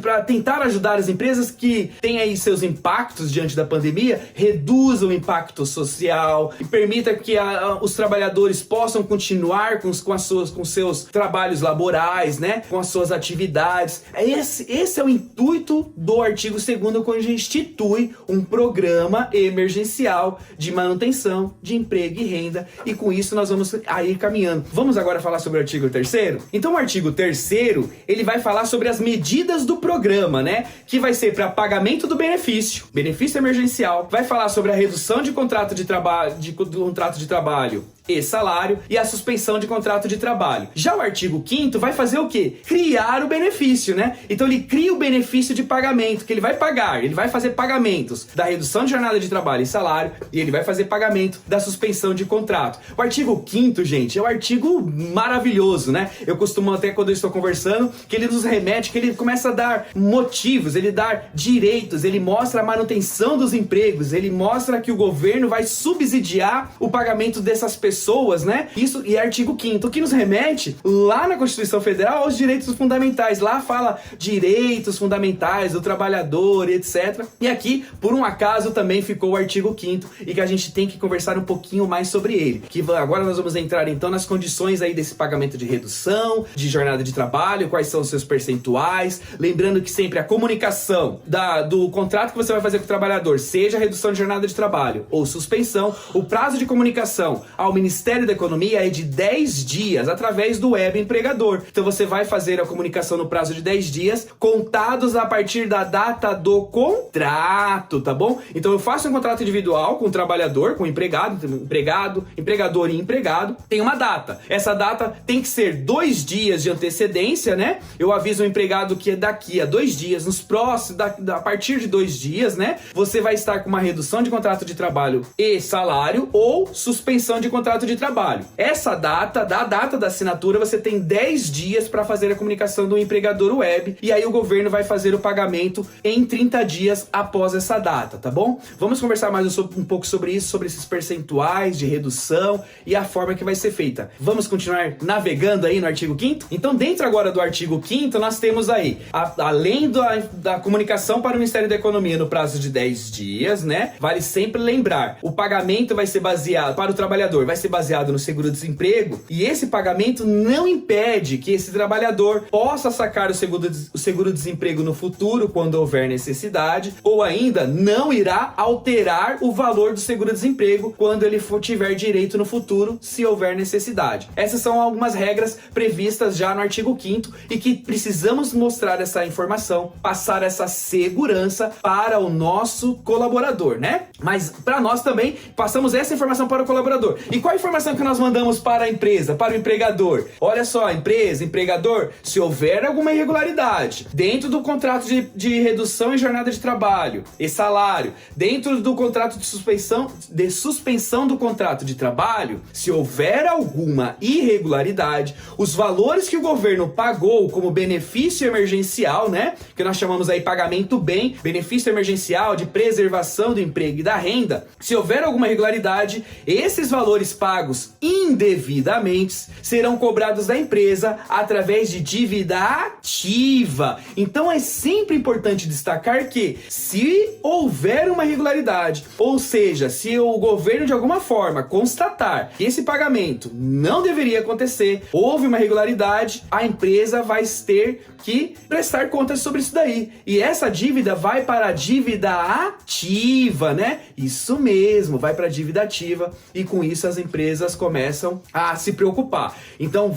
para tentar ajudar as empresas que têm aí seus impactos diante da pandemia, reduzam o impacto social e permita que os trabalhadores possam continuar com seus trabalhos laborais, né? Com as suas atividades. Esse é o intuito do artigo 2º, quando a gente institui um programa emergencial de manutenção de emprego e renda, e com isso nós vamos aí caminhando. Vamos agora falar sobre o artigo 3º? Então o artigo 3º, ele vai falar sobre as medidas do programa, né? Que vai ser para pagamento do benefício emergencial, vai falar sobre a redução de contrato de trabalho e salário e a suspensão de contrato de trabalho. Já o artigo 5º vai fazer o quê? Criar o benefício, né? Então ele cria o benefício de pagamento, que ele vai pagar, ele vai fazer pagamentos da redução de jornada de trabalho e salário e ele vai fazer pagamento da suspensão de contrato. O artigo 5º, gente, é um artigo maravilhoso, né? Eu costumo até, quando eu estou conversando, que ele nos remete, que ele começa a dar motivos, ele dá direitos, ele mostra a manutenção dos empregos, ele mostra que o governo vai subsidiar o pagamento dessas pessoas, né? Isso, e artigo 5º, o que nos remete lá na Constituição Federal aos direitos fundamentais. Lá fala direitos fundamentais do trabalhador, etc. E aqui, por um acaso, também ficou o artigo 5º e que a gente tem que conversar um pouquinho mais sobre ele. Que agora nós vamos entrar então nas condições aí desse pagamento de redução, de jornada de trabalho, quais são os seus percentuais. Lembrando que sempre a comunicação do contrato que você vai fazer com o trabalhador, seja redução de jornada de trabalho ou suspensão, o prazo de comunicação ao Ministério da Economia é de 10 dias, através do web empregador. Então você vai fazer a comunicação no prazo de 10 dias, contados a partir da data do contrato, tá bom? Então eu faço um contrato individual com o trabalhador, com o empregado, empregador e empregado, tem uma data. Essa data tem que ser 2 dias de antecedência, né? Eu aviso o empregado que é daqui a 2 dias, nos próximos, a partir de 2 dias, né? Você vai estar com uma redução de contrato de trabalho e salário ou suspensão de contrato de trabalho. Essa data, da data da assinatura, você tem 10 dias para fazer a comunicação do empregador web e aí o governo vai fazer o pagamento em 30 dias após essa data, tá bom? Vamos conversar mais um pouco sobre isso, sobre esses percentuais de redução e a forma que vai ser feita. Vamos continuar navegando aí no artigo 5º? Então, dentro agora do artigo 5º, nós temos aí, além da comunicação para o Ministério da Economia no prazo de 10 dias, né? Vale sempre lembrar, o pagamento vai ser baseado, para o trabalhador, vai ser baseado no seguro-desemprego e esse pagamento não impede que esse trabalhador possa sacar o seguro-desemprego no futuro, quando houver necessidade, ou ainda não irá alterar o valor do seguro-desemprego quando ele tiver direito no futuro, se houver necessidade. Essas são algumas regras previstas já no artigo 5º e que precisamos mostrar essa informação, passar essa segurança para o nosso colaborador, né? Mas para nós também passamos essa informação para o colaborador. E qual a informação que nós mandamos para a empresa, para o empregador? Olha só, empresa, empregador, se houver alguma irregularidade dentro do contrato de redução em jornada de trabalho e salário, dentro do contrato de suspensão do contrato de trabalho, se houver alguma irregularidade, os valores que o governo pagou como benefício emergencial, né, que nós chamamos aí pagamento bem, benefício emergencial de preservação do emprego e da renda, se houver alguma irregularidade, esses valores pagos indevidamente serão cobrados da empresa através de dívida ativa. Então é sempre importante destacar que se houver uma irregularidade, ou seja, se o governo de alguma forma constatar que esse pagamento não deveria acontecer, houve uma irregularidade, a empresa vai ter que prestar contas sobre isso daí. E essa dívida vai para a dívida ativa, né? Isso mesmo, vai para a dívida ativa e com isso as empresas começam a se preocupar. Então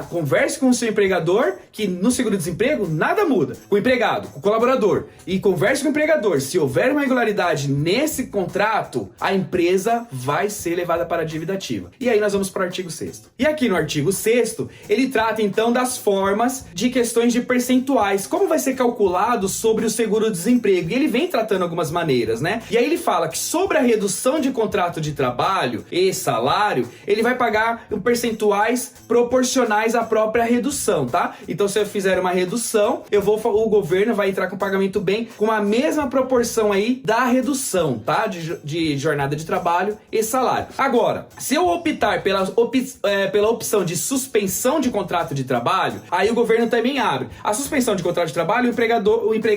converse com o seu empregador, que no seguro-desemprego nada muda. Com o empregado, com o colaborador, e converse com o empregador. Se houver uma irregularidade nesse contrato, a empresa vai ser levada para a dívida ativa. E aí nós vamos para o artigo 6º. E aqui no artigo 6º, ele trata então das formas de questões de percentuais, como vai ser calculado sobre o seguro-desemprego. E ele vem tratando algumas maneiras, né? E aí ele fala que sobre a redução de contrato de trabalho e salário, ele vai pagar percentuais proporcionais à própria redução, tá? Então se eu fizer uma redução, o governo vai entrar com pagamento bem com a mesma proporção aí da redução, tá? De jornada de trabalho e salário. Agora, se eu optar pela opção de suspensão de contrato de trabalho, aí o governo também abre. A suspensão de contrato de trabalho,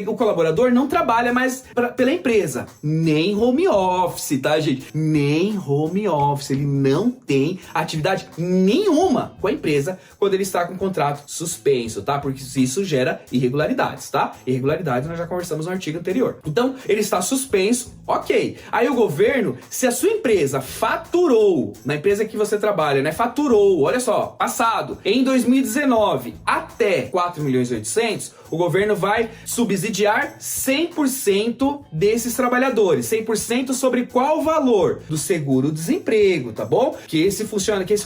o colaborador não trabalha mais pela empresa, nem home office, tá, gente? Nem home office, ele não tem atividade nenhuma com a empresa quando ele está com o contrato suspenso, tá? Porque isso gera irregularidades, tá? Irregularidades nós já conversamos no artigo anterior. Então, ele está suspenso, ok. Aí o governo, se a sua empresa faturou, na empresa que você trabalha, né? Faturou, olha só, passado, em 2019, até 4.800.000, o governo vai subsidiar 100% desses trabalhadores. 100% sobre qual valor? Do seguro-desemprego. emprego, tá bom? Que esse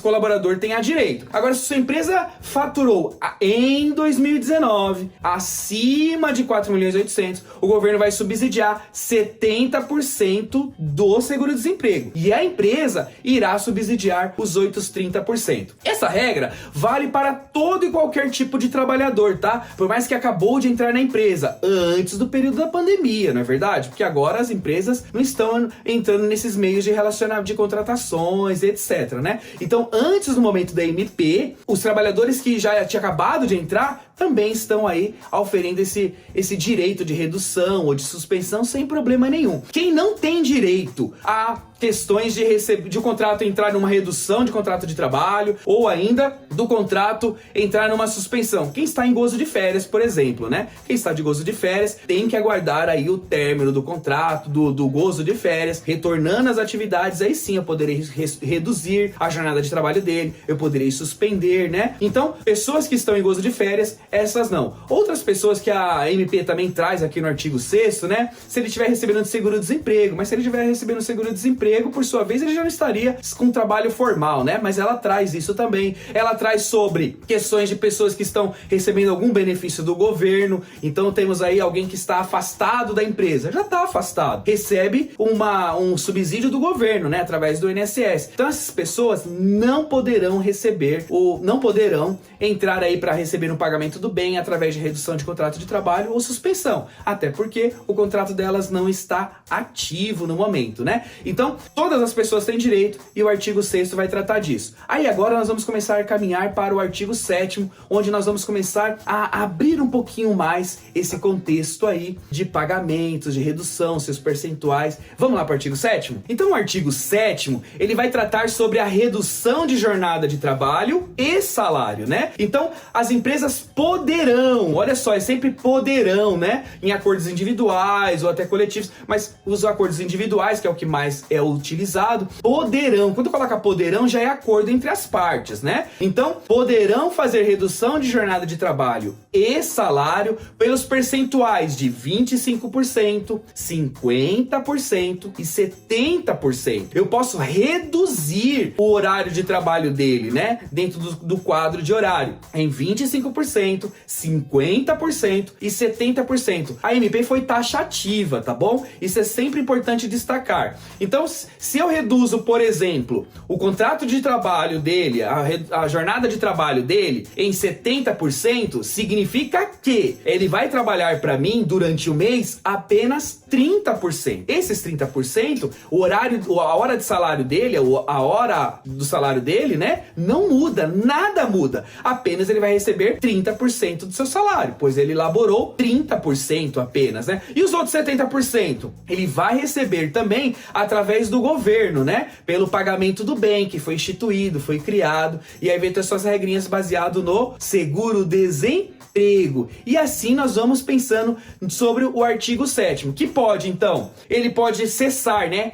colaborador tenha direito. Agora, se sua empresa faturou em 2019 acima de 4.800.000, o governo vai subsidiar 70% do seguro-desemprego. E a empresa irá subsidiar os outros 30%. Essa regra vale para todo e qualquer tipo de trabalhador, tá? Por mais que acabou de entrar na empresa antes do período da pandemia, não é verdade? Porque agora as empresas não estão entrando nesses meios de relacionamento, de contratações, etc, né? Então, antes do momento da MP, os trabalhadores que já tinham acabado de entrar também estão aí oferecendo esse direito de redução ou de suspensão sem problema nenhum. Quem não tem direito a questões de o contrato entrar numa redução de contrato de trabalho ou ainda do contrato entrar numa suspensão. Quem está em gozo de férias, por exemplo, né? Quem está de gozo de férias tem que aguardar aí o término do contrato, do gozo de férias, retornando às atividades, aí sim eu poderei reduzir a jornada de trabalho dele, eu poderei suspender, né? Então, pessoas que estão em gozo de férias, essas não. Outras pessoas que a MP também traz aqui no artigo 6º, né? Se ele estiver recebendo seguro-desemprego, mas se ele estiver recebendo seguro-desemprego, por sua vez, ele já não estaria com trabalho formal, né? Mas ela traz isso também. Ela traz sobre questões de pessoas que estão recebendo algum benefício do governo. Então temos aí alguém que está afastado da empresa. Já está afastado. Recebe um subsídio do governo, né? Através do INSS. Então essas pessoas não poderão receber não poderão entrar aí para receber um pagamento do bem através de redução de contrato de trabalho ou suspensão. Até porque o contrato delas não está ativo no momento, né? Então, todas as pessoas têm direito e o artigo 6º vai tratar disso. Aí agora nós vamos começar a caminhar para o artigo 7º, onde nós vamos começar a abrir um pouquinho mais esse contexto aí de pagamentos, de redução, seus percentuais. Vamos lá para o artigo 7º? Então o artigo 7º, ele vai tratar sobre a redução de jornada de trabalho e salário, né? Então, as empresas poderão, olha só, é sempre poderão, né? Em acordos individuais ou até coletivos, mas os acordos individuais, que é o que mais é utilizado, poderão, quando coloca poderão, já é acordo entre as partes, né? Então, poderão fazer redução de jornada de trabalho e salário pelos percentuais de 25%, 50% e 70%. Eu posso reduzir o horário de trabalho dele, né? Dentro do quadro de horário, em 25%, 50% e 70%. A MP foi taxativa, tá bom? Isso é sempre importante destacar. Então, se eu reduzo, por exemplo, o contrato de trabalho dele, a jornada de trabalho dele em 70%, significa que ele vai trabalhar para mim durante o mês apenas 30%. Esses 30%, a hora de salário dele, a hora do salário dele, né, não muda, nada muda. Apenas ele vai receber 30% do seu salário, pois ele elaborou 30% apenas, né? E os outros 70%, ele vai receber também através do governo, né? Pelo pagamento do bem que foi instituído, foi criado, e aí vem ter suas regrinhas baseado no seguro-desemprego. E assim nós vamos pensando sobre o artigo 7º, que pode, então, ele pode cessar, né?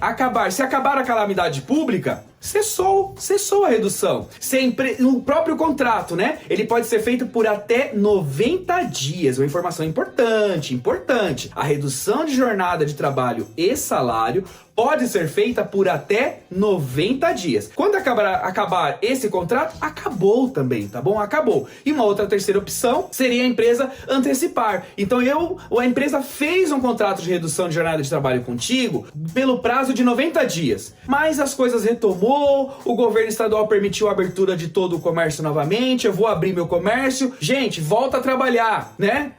Se acabar a calamidade pública, cessou a redução. No próprio contrato, né? Ele pode ser feito por até 90 dias. Uma informação importante. A redução de jornada de trabalho e salário pode ser feita por até 90 dias. Quando acabar esse contrato, acabou também, tá bom? Acabou. E uma outra terceira opção seria a empresa antecipar. Então a empresa fez um contrato de redução de jornada de trabalho contigo pelo prazo de 90 dias. Mas as coisas retomou, o governo estadual permitiu a abertura de todo o comércio novamente, eu vou abrir meu comércio. Gente, volta a trabalhar, né?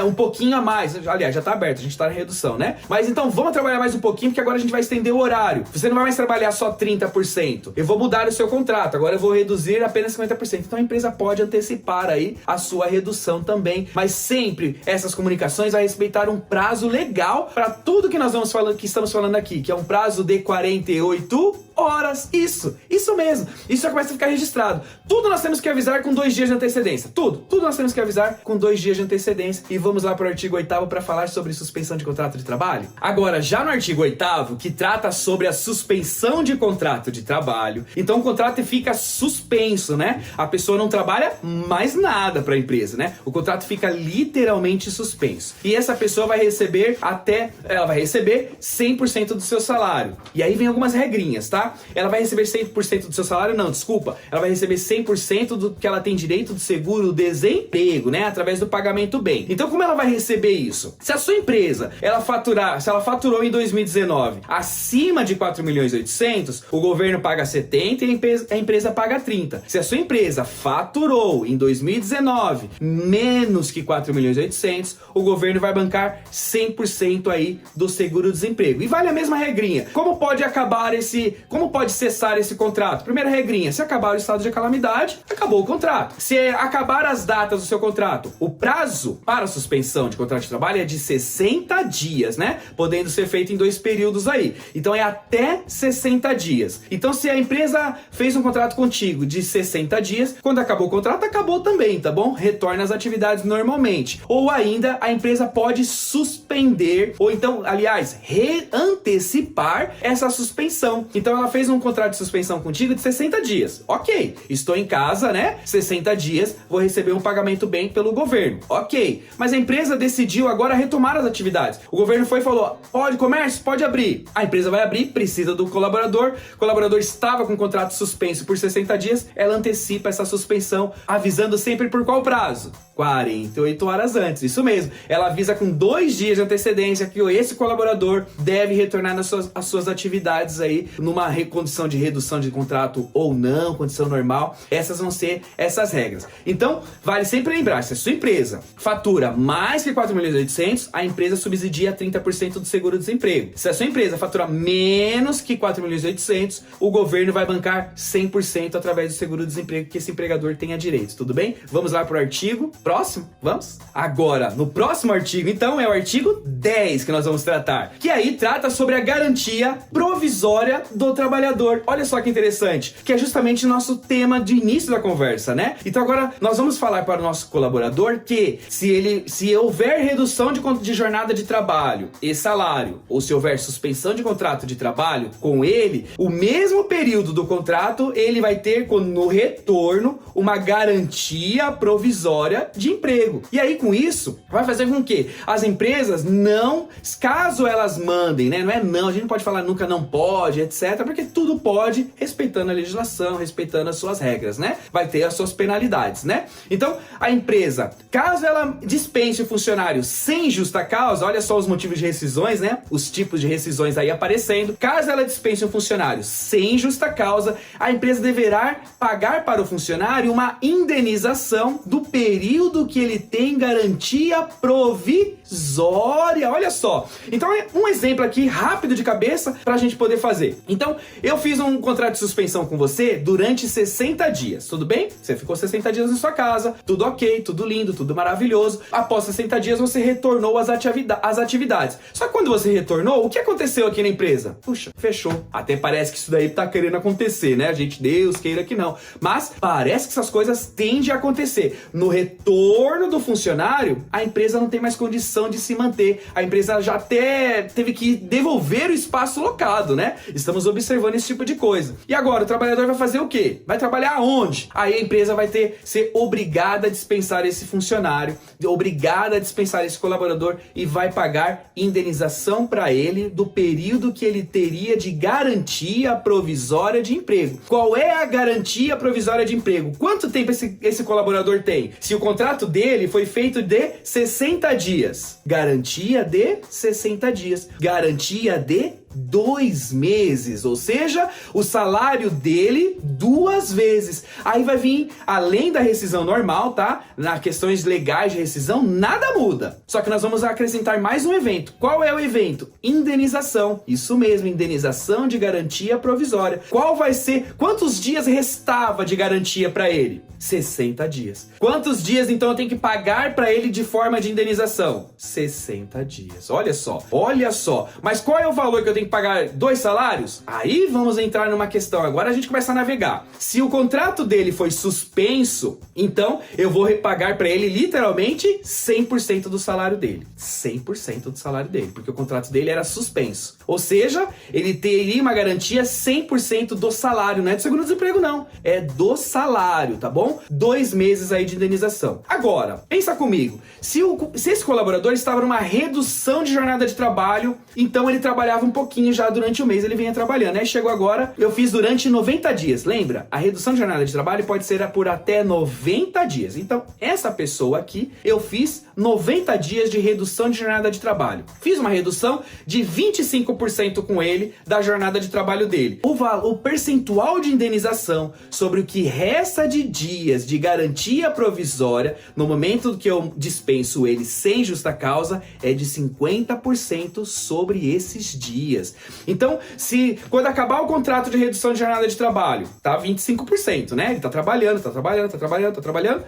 Um pouquinho a mais. Aliás, já tá aberto, a gente tá na redução, né? Mas então vamos trabalhar mais um pouquinho, porque agora a gente vai estender o horário. Você não vai mais trabalhar só 30%. Eu vou mudar o seu contrato, agora eu vou reduzir apenas 50%. Então a empresa pode antecipar aí a sua redução também. Mas sempre essas comunicações vai respeitar um prazo legal para tudo que nós estamos falando aqui, que é um prazo de 48 horas. Isso mesmo. Isso já começa a ficar registrado. Tudo nós temos que avisar com 2 dias de antecedência. Tudo nós temos que avisar com 2 dias de antecedência. E vamos lá para o artigo 8º para falar sobre suspensão de contrato de trabalho. Agora, já no artigo 8º, que trata sobre a suspensão de contrato de trabalho, então o contrato fica suspenso, né? A pessoa não trabalha mais nada para a empresa, né? O contrato fica literalmente suspenso. E essa pessoa vai receber 100% do seu salário. E aí vem algumas regrinhas, tá? tá? Ela vai receber 100% do seu salário? Não, desculpa. Ela vai receber 100% do que ela tem direito do seguro-desemprego, né? Através do pagamento bem. Então, como ela vai receber isso? Se a sua empresa, se ela faturou em 2019 acima de 4.800.000, o governo paga 70 e a empresa paga 30. Se a sua empresa faturou em 2019 menos que 4.800.000, o governo vai bancar 100% aí do seguro-desemprego. E vale a mesma regrinha. Como pode cessar esse contrato? Primeira regrinha, se acabar o estado de calamidade, acabou o contrato. Se acabar as datas do seu contrato, o prazo para a suspensão de contrato de trabalho é de 60 dias, né? Podendo ser feito em 2 períodos aí. Então é até 60 dias. Então se a empresa fez um contrato contigo de 60 dias, quando acabou o contrato, acabou também, tá bom? Retorna às atividades normalmente. Ou ainda a empresa pode suspender, ou então, aliás, antecipar essa suspensão. Então ela fez um contrato de suspensão contigo de 60 dias. Ok, estou em casa, né? 60 dias, vou receber um pagamento bem pelo governo. Ok, mas a empresa decidiu agora retomar as atividades. O governo foi e falou, comércio, pode abrir. A empresa vai abrir, precisa do colaborador. O colaborador estava com o contrato suspenso por 60 dias, ela antecipa essa suspensão, avisando sempre por qual prazo? 48 horas antes, isso mesmo. Ela avisa com 2 dias de antecedência que esse colaborador deve retornar às suas atividades aí, numa condição de redução de contrato ou não, condição normal. Essas vão ser essas regras. Então, vale sempre lembrar, se a sua empresa fatura mais que 4.800.000, a empresa subsidia 30% do seguro-desemprego. Se a sua empresa fatura menos que 4.800.000, o governo vai bancar 100% através do seguro-desemprego que esse empregador tenha direito, tudo bem? Vamos lá para o artigo próximo, vamos? Agora, no próximo artigo, então, é o artigo 10 que nós vamos tratar, que aí trata sobre a garantia provisória do trabalhador. Olha só que interessante, que é justamente o nosso tema de início da conversa, né? Então agora nós vamos falar para o nosso colaborador que se houver redução de jornada de trabalho e salário, ou se houver suspensão de contrato de trabalho com ele, o mesmo período do contrato, ele vai ter no retorno uma garantia provisória de emprego. E aí com isso, vai fazer com que as empresas não, caso elas mandem, né? Não, a gente não pode falar nunca não pode, etc, porque tudo pode, respeitando a legislação, respeitando as suas regras, né? Vai ter as suas penalidades, né? Então, a empresa, caso ela dispense o funcionário sem justa causa, olha só os motivos de rescisões, né? Os tipos de rescisões aí aparecendo. Caso ela dispense um funcionário sem justa causa, a empresa deverá pagar para o funcionário uma indenização do período que ele tem garantia provisória. Olha só. Então, é um exemplo aqui rápido de cabeça para a gente poder fazer. Então, eu fiz um contrato de suspensão com você durante 60 dias, tudo bem? Você ficou 60 dias na sua casa, tudo ok, tudo lindo, tudo maravilhoso. Após 60 dias, você retornou às atividades. Só que quando você retornou, o que aconteceu aqui na empresa? Puxa, fechou. Até parece que isso daí tá querendo acontecer, né? Deus queira que não. Mas parece que essas coisas tendem a acontecer. No retorno do funcionário, a empresa não tem mais condição de se manter. A empresa já até teve que devolver o espaço locado, né? Estamos observando esse tipo de coisa. E agora, o trabalhador vai fazer o quê? Vai trabalhar aonde? Aí a empresa vai ser obrigada a dispensar esse funcionário, obrigada a dispensar esse colaborador e vai pagar indenização para ele do período que ele teria de garantia provisória de emprego. Qual é a garantia provisória de emprego? Quanto tempo esse colaborador tem? Se o contrato dele foi feito de 60 dias, garantia de 60 dias, garantia de 2 meses, ou seja, o salário dele 2 vezes. Aí vai vir, além da rescisão normal, tá? Nas questões legais de rescisão, nada muda. Só que nós vamos acrescentar mais um evento. Qual é o evento? Indenização. Isso mesmo, indenização de garantia provisória. Qual vai ser? Quantos dias restava de garantia para ele? 60 dias. Quantos dias então eu tenho que pagar para ele de forma de indenização? 60 dias. Olha só, olha só. Mas qual é o valor que eu tenho que pagar? 2 salários? Aí vamos entrar numa questão. Agora a gente começa a navegar. Se o contrato dele foi suspenso, então eu vou repagar para ele literalmente 100% do salário dele. 100% do salário dele, porque o contrato dele era suspenso. Ou seja, ele teria uma garantia 100% do salário, não é do seguro-desemprego não, é do salário, tá bom? Então, 2 meses aí de indenização. Agora, pensa comigo, se esse colaborador estava numa redução de jornada de trabalho, então ele trabalhava um pouquinho já durante o mês, ele vinha trabalhando. Aí chegou agora, eu fiz durante 90 dias. Lembra? A redução de jornada de trabalho pode ser por até 90 dias. Então, essa pessoa aqui, eu fiz 90 dias de redução de jornada de trabalho. Fiz uma redução de 25% com ele da jornada de trabalho dele. O percentual de indenização sobre o que resta de dias de garantia provisória no momento que eu dispenso ele sem justa causa é de 50% sobre esses dias. Então, se quando acabar o contrato de redução de jornada de trabalho, tá 25%, né? Ele tá trabalhando.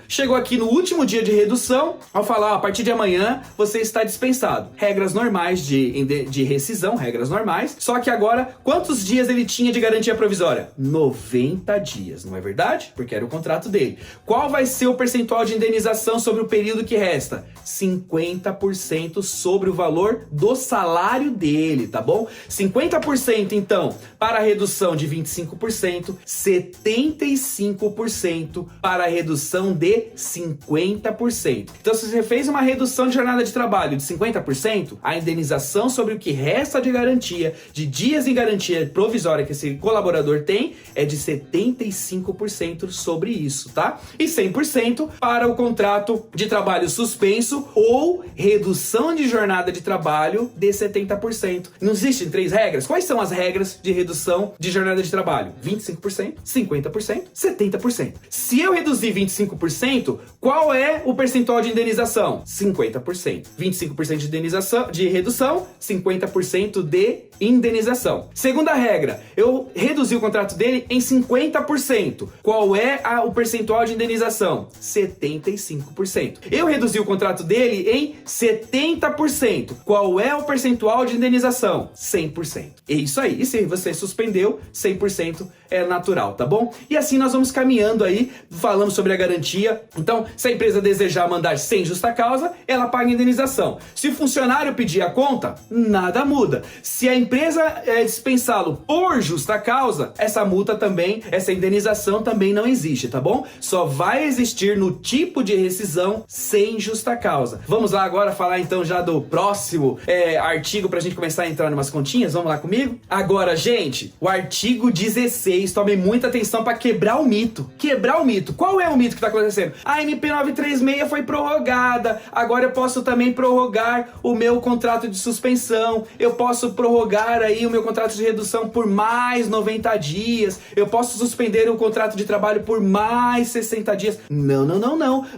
Chegou aqui no último dia de redução, ao falar, a partir de amanhã você está dispensado. Regras normais de rescisão, regras normais. Só que agora, quantos dias ele tinha de garantia provisória? 90 dias, não é verdade? Porque era o contrato dele. Qual vai ser o percentual de indenização sobre o período que resta? 50% sobre o valor do salário dele, tá bom? 50% então para a redução de 25%, 75% para a redução de 50%. Então, se você fez uma redução de jornada de trabalho de 50%, a indenização sobre o que resta de garantia, de dias em garantia provisória que esse colaborador tem, é de 75% sobre isso, tá? E 100% para o contrato de trabalho suspenso ou redução de jornada de trabalho de 70%. Não existem 3 regras? Quais são as regras de redução de jornada de trabalho? 25%, 50%, 70%. Se eu reduzir 25%, qual é o percentual de indenização? 50%. 25% de indenização, de redução, 50% de indenização. Segunda regra, eu reduzi o contrato dele em 50%. Qual é o percentual de indenização? 75%. Eu reduzi o contrato dele em 70%. Qual é o percentual de indenização? 100%. É isso aí. E se você suspendeu, 100% é natural, tá bom? E assim nós vamos caminhando aí, falando sobre a garantia. Então, se a empresa desejar mandar sem justa causa, ela paga a indenização. Se o funcionário pedir a conta, nada muda. Se a empresa dispensá-lo por justa causa, essa multa também, essa indenização também não existe, tá bom? Só vai existir no tipo de rescisão sem justa causa. Vamos lá agora falar então já do próximo artigo pra gente começar a entrar em umas continhas. Vamos lá comigo? Agora, gente, o artigo 16, tomem muita atenção para quebrar o mito. Quebrar o mito. Qual é o mito que tá acontecendo? A MP 936 foi prorrogada, agora eu posso também prorrogar o meu contrato de suspensão, eu posso prorrogar aí o meu contrato de redução por mais 90 dias, eu posso suspender o contrato de trabalho por mais 60 dias. Não.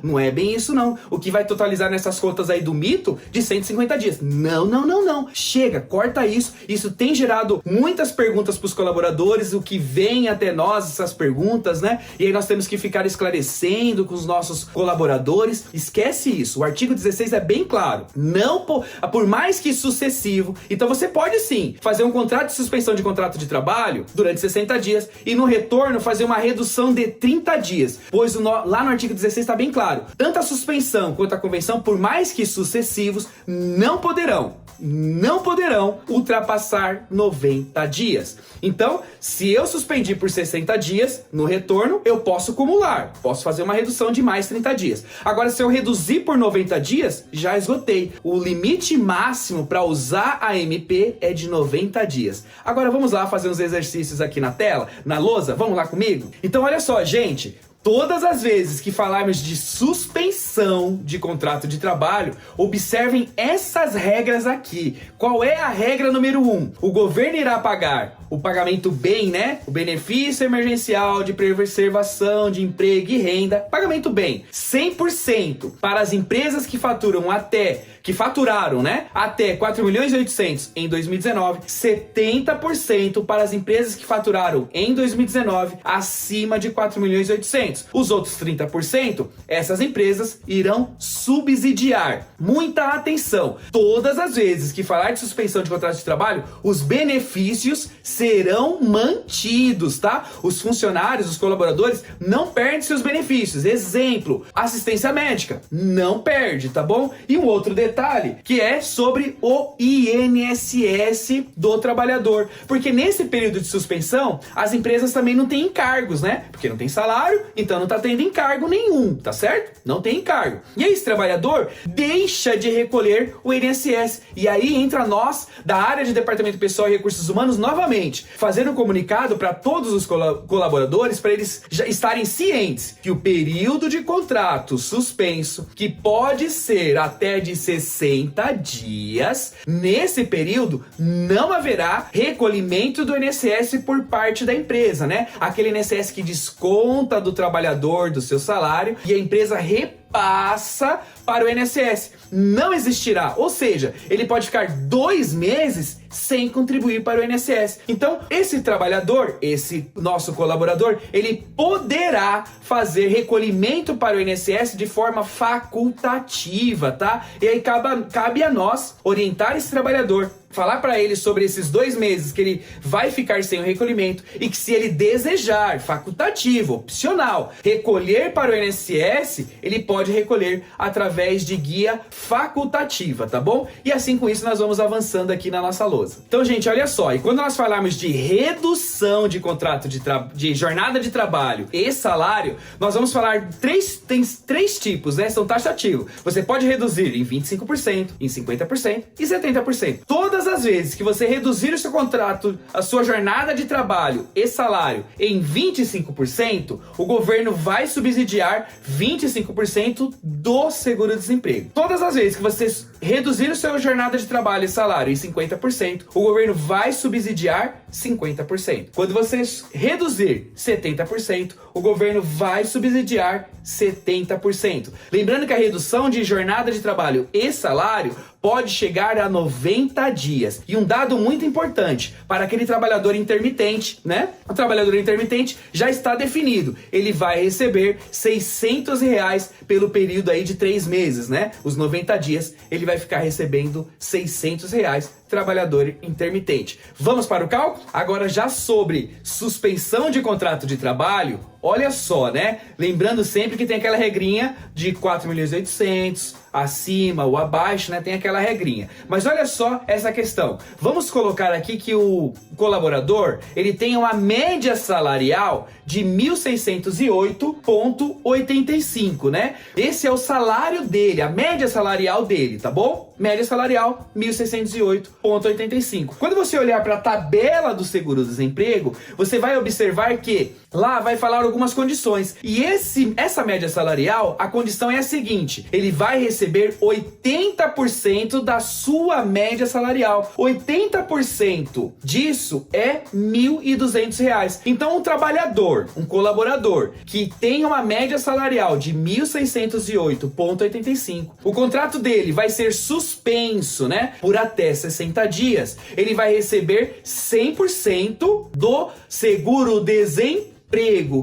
Não é bem isso não. O que vai totalizar nessas contas aí do mito de 150 dias. Não. Chega, corta isso. Isso tem gerado muitas perguntas para os colaboradores, o que vem até nós, essas perguntas, né? E aí nós temos que ficar esclarecendo com os nossos colaboradores. Esquece isso. O artigo 16 é bem claro. Não por mais que sucessivo. Então você pode sim fazer um contrato de suspensão de contrato de trabalho durante 60 dias e no retorno fazer uma redução de 30 dias. Pois lá no artigo 16 está bem claro. Tanto a suspensão quanto a convenção, por mais que sucessivos, não poderão ultrapassar 90 dias. Então, se eu suspendi por 60 dias, no retorno eu posso acumular, posso fazer uma redução de mais 30 dias. Agora, se eu reduzir por 90 dias, já esgotei. O limite máximo para usar a MP é de 90 dias. Agora vamos lá fazer uns exercícios aqui na tela, na lousa, vamos lá comigo? Então olha só, gente, todas as vezes que falarmos de suspensão de contrato de trabalho, observem essas regras aqui. Qual é a regra número 1? O governo irá pagar o pagamento bem, né? O benefício emergencial de preservação de emprego e renda. Pagamento bem, 100% para as empresas que faturaram, né? Até 4.800.000 em 2019, 70% para as empresas que faturaram em 2019 acima de 4.800.000. Os outros 30%, essas empresas irão subsidiar. Muita atenção! Todas as vezes que falar de suspensão de contrato de trabalho, os benefícios serão mantidos, tá? Os funcionários, os colaboradores não perdem seus benefícios. Exemplo, assistência médica, não perde, tá bom? E um outro detalhe, que é sobre o INSS do trabalhador. Porque nesse período de suspensão, as empresas também não têm encargos, né? Porque não tem salário, então não tá tendo encargo nenhum, tá certo? Não tem encargo. E aí esse trabalhador deixa de recolher o INSS. E aí entra nós, da área de Departamento Pessoal e Recursos Humanos, novamente, fazendo um comunicado para todos os colaboradores, para eles já estarem cientes que o período de contrato suspenso, que pode ser até de 60 dias, nesse período não haverá recolhimento do INSS por parte da empresa, né? Aquele INSS que desconta do trabalhador do seu salário e a empresa repassa para o INSS. Não existirá, ou seja, ele pode ficar 2 meses sem contribuir para o INSS. Então, esse trabalhador, esse nosso colaborador, ele poderá fazer recolhimento para o INSS de forma facultativa, tá? E aí cabe a nós orientar esse trabalhador, falar para ele sobre esses 2 meses que ele vai ficar sem o recolhimento e que, se ele desejar, facultativo, opcional, recolher para o INSS, ele pode recolher através de guia facultativa, tá bom? E assim, com isso, nós vamos avançando aqui na nossa lousa. Então, gente, olha só, e quando nós falarmos de redução de contrato de jornada de trabalho e salário, nós vamos falar tem 3 tipos, né? São taxativos. Você pode reduzir em 25%, em 50% e 70%. Todas as vezes que você reduzir o seu contrato, a sua jornada de trabalho e salário em 25%, o governo vai subsidiar 25% do seguro-desemprego. Todas as vezes que você reduzir a sua jornada de trabalho e salário em 50%, o governo vai subsidiar 50%. Quando você reduzir 70%, o governo vai subsidiar 70%. Lembrando que a redução de jornada de trabalho e salário pode chegar a 90 dias. E um dado muito importante para aquele trabalhador intermitente, né? O trabalhador intermitente já está definido. Ele vai receber R$600 pelo período aí de 3 meses, né? Os 90 dias, ele vai ficar recebendo R$600, trabalhador intermitente. Vamos para o cálculo? Agora, já sobre suspensão de contrato de trabalho, olha só, né? Lembrando sempre que tem aquela regrinha de 4.800.000, acima ou abaixo, né? Tem aquela regrinha. Mas olha só essa questão. Vamos colocar aqui que o colaborador, ele tem uma média salarial de 1.608,85, né? Esse é o salário dele, a média salarial dele, tá bom? Média salarial, 1.608,85. Quando você olhar para a tabela do seguro-desemprego, você vai observar que lá vai falar algumas condições. E essa média salarial, a condição é a seguinte: ele vai receber 80% da sua média salarial. 80% disso é R$1.200. Então, um trabalhador, um colaborador que tem uma média salarial de 1.608,85, o contrato dele vai ser suspenso, né, por até 60 dias. Ele vai receber 100% do seguro-desemprego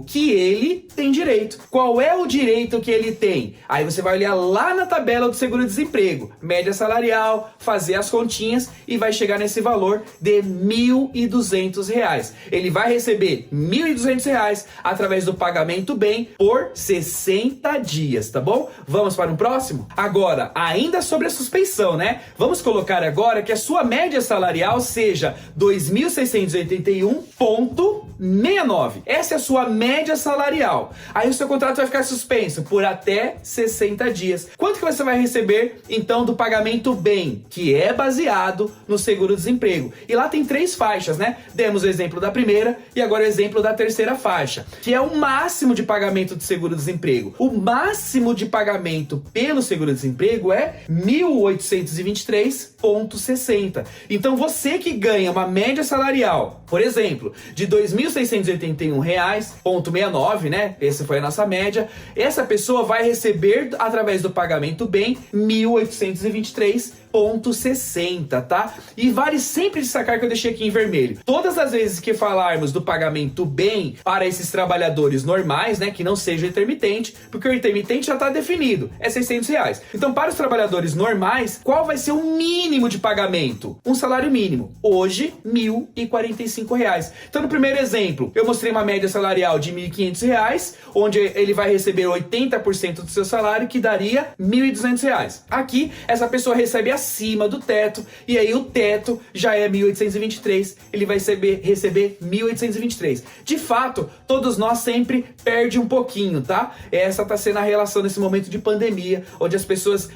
que ele tem direito. Qual é o direito que ele tem? Aí você vai olhar lá na tabela do seguro-desemprego, média salarial, fazer as continhas e vai chegar nesse valor de R$1.200. Ele vai receber R$1.200 através do pagamento bem por 60 dias, tá bom? Vamos para o próximo? Agora, ainda sobre a suspensão, né? Vamos colocar agora que a sua média salarial seja 2.681,69. Essa é a sua média salarial. Aí o seu contrato vai ficar suspenso por até 60 dias. Quanto que você vai receber, então, do pagamento bem, que é baseado no seguro-desemprego? E lá tem 3 faixas, né? Demos o exemplo da primeira e agora o exemplo da terceira faixa, que é o máximo de pagamento do seguro-desemprego. O máximo de pagamento pelo seguro-desemprego é R$1.823,60. Então, você que ganha uma média salarial, por exemplo, de R$2.681,69, né? Essa foi a nossa média. Essa pessoa vai receber, através do pagamento bem, R$1.823,60, tá? E vale sempre destacar que eu deixei aqui em vermelho. Todas as vezes que falarmos do pagamento bem para esses trabalhadores normais, né, que não seja intermitente, porque o intermitente já está definido, é R$600. Então, para os trabalhadores normais, qual vai ser o mínimo de pagamento? Um salário mínimo. Hoje, R$1.045. Então, no primeiro exemplo, eu mostrei uma média salarial de R$1.500, onde ele vai receber 80% do seu salário, que daria R$1.200. Aqui, essa pessoa recebe acima acima do teto, e aí o teto já é 1.823, ele vai receber 1.823. De fato, todos nós sempre perdem um pouquinho, tá? Essa tá sendo a relação nesse momento de pandemia, onde as pessoas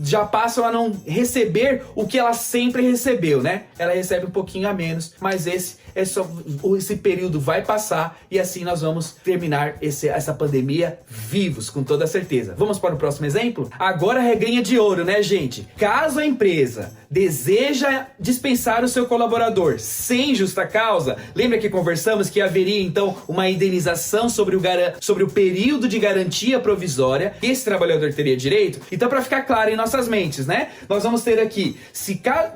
já passam a não receber o que ela sempre recebeu, né? Ela recebe um pouquinho a menos, mas esse período vai passar e assim nós vamos terminar essa pandemia vivos, com toda certeza. Vamos para o próximo exemplo? Agora a regrinha de ouro, né, gente? Caso a empresa deseja dispensar o seu colaborador sem justa causa, lembra que conversamos que haveria então uma indenização sobre o período de garantia provisória que esse trabalhador teria direito? Então, para ficar claro em nossas mentes, né? Nós vamos ter aqui,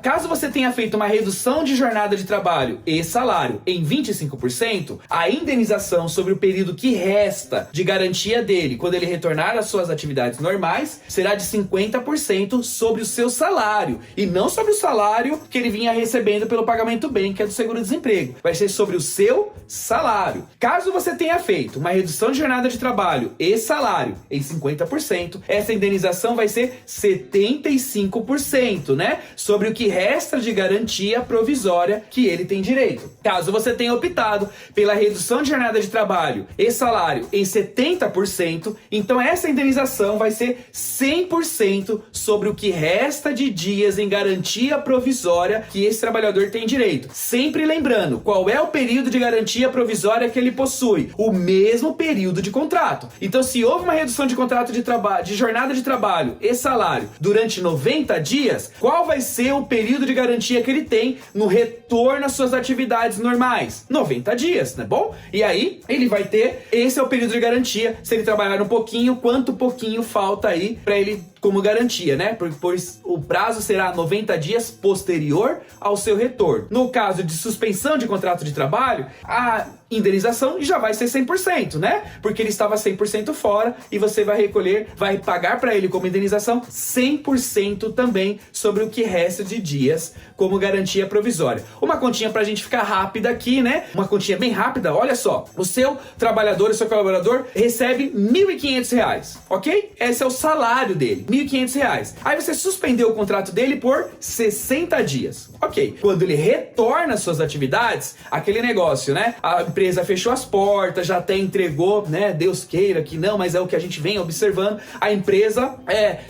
caso você tenha feito uma redução de jornada de trabalho e salário em 25%, a indenização sobre o período que resta de garantia dele, quando ele retornar às suas atividades normais, será de 50% sobre o seu salário, e não sobre o salário que ele vinha recebendo pelo pagamento bem, que é do seguro-desemprego. Vai ser sobre o seu salário. Caso você tenha feito uma redução de jornada de trabalho e salário em 50%, essa indenização vai ser 75%, né? Sobre o que resta de garantia provisória que ele tem direito. Caso você tenha optado pela redução de jornada de trabalho e salário em 70%, então essa indenização vai ser 100% sobre o que resta de dias em garantia provisória que esse trabalhador tem direito. Sempre lembrando, qual é o período de garantia provisória que ele possui? O mesmo período de contrato. Então, se houve uma redução de contrato de jornada de trabalho e salário durante 90 dias, qual vai ser o período de garantia que ele tem no retorno às suas atividades normais? 90 dias, não é bom? E aí, ele vai ter, esse é o período de garantia, se ele trabalhar um pouquinho, quanto pouquinho falta aí para ele como garantia, né? Pois o prazo será 90 dias posterior ao seu retorno. No caso de suspensão de contrato de trabalho, a indenização já vai ser 100%, né? Porque ele estava 100% fora e você vai pagar para ele como indenização 100% também sobre o que resta de dias como garantia provisória. Uma continha pra gente ficar rápida aqui, né? Uma continha bem rápida, olha só. O seu trabalhador, o seu colaborador recebe R$1.500, ok? Esse é o salário dele, R$1.500. Aí você suspendeu o contrato dele por 60 dias, ok? Quando ele retorna às suas atividades, aquele negócio, né? A empresa fechou as portas, já até entregou, né? Deus queira que não, mas é o que a gente vem observando. A empresa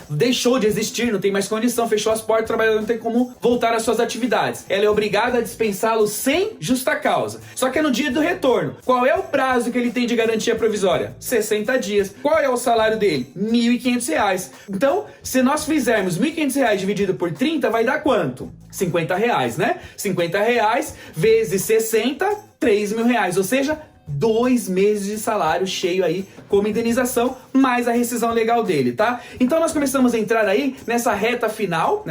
deixou de existir, não tem mais condição, fechou as portas, o trabalhador não tem como voltar às suas atividades. Ela é obrigada a dispensá-lo sem justa causa. Só que é no dia do retorno. Qual é o prazo que ele tem de garantia provisória? 60 dias. Qual é o salário dele? R$1.500. Então, se nós fizermos R$1.500 dividido por 30, vai dar quanto? R$50, né? R$50 vezes 60, R$3.000. Ou seja, 2 meses de salário cheio aí como indenização, mais a rescisão legal dele, tá? Então nós começamos a entrar aí nessa reta final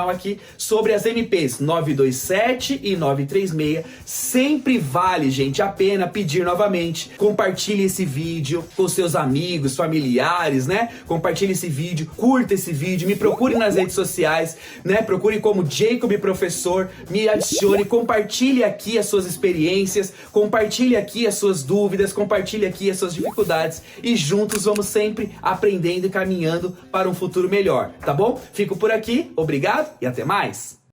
aqui sobre as MPs 927 e 936. Sempre vale, gente, a pena pedir novamente, compartilhe esse vídeo com seus amigos, familiares, né? Compartilhe esse vídeo, curta esse vídeo, me procure nas redes sociais, né? Procure como Jacob Professor, me adicione, compartilhe aqui as suas experiências, compartilhe aqui as suas dúvidas, compartilhe aqui as suas dificuldades e juntos vamos sempre aprendendo e caminhando para um futuro melhor, tá bom? Fico por aqui, obrigado e até mais!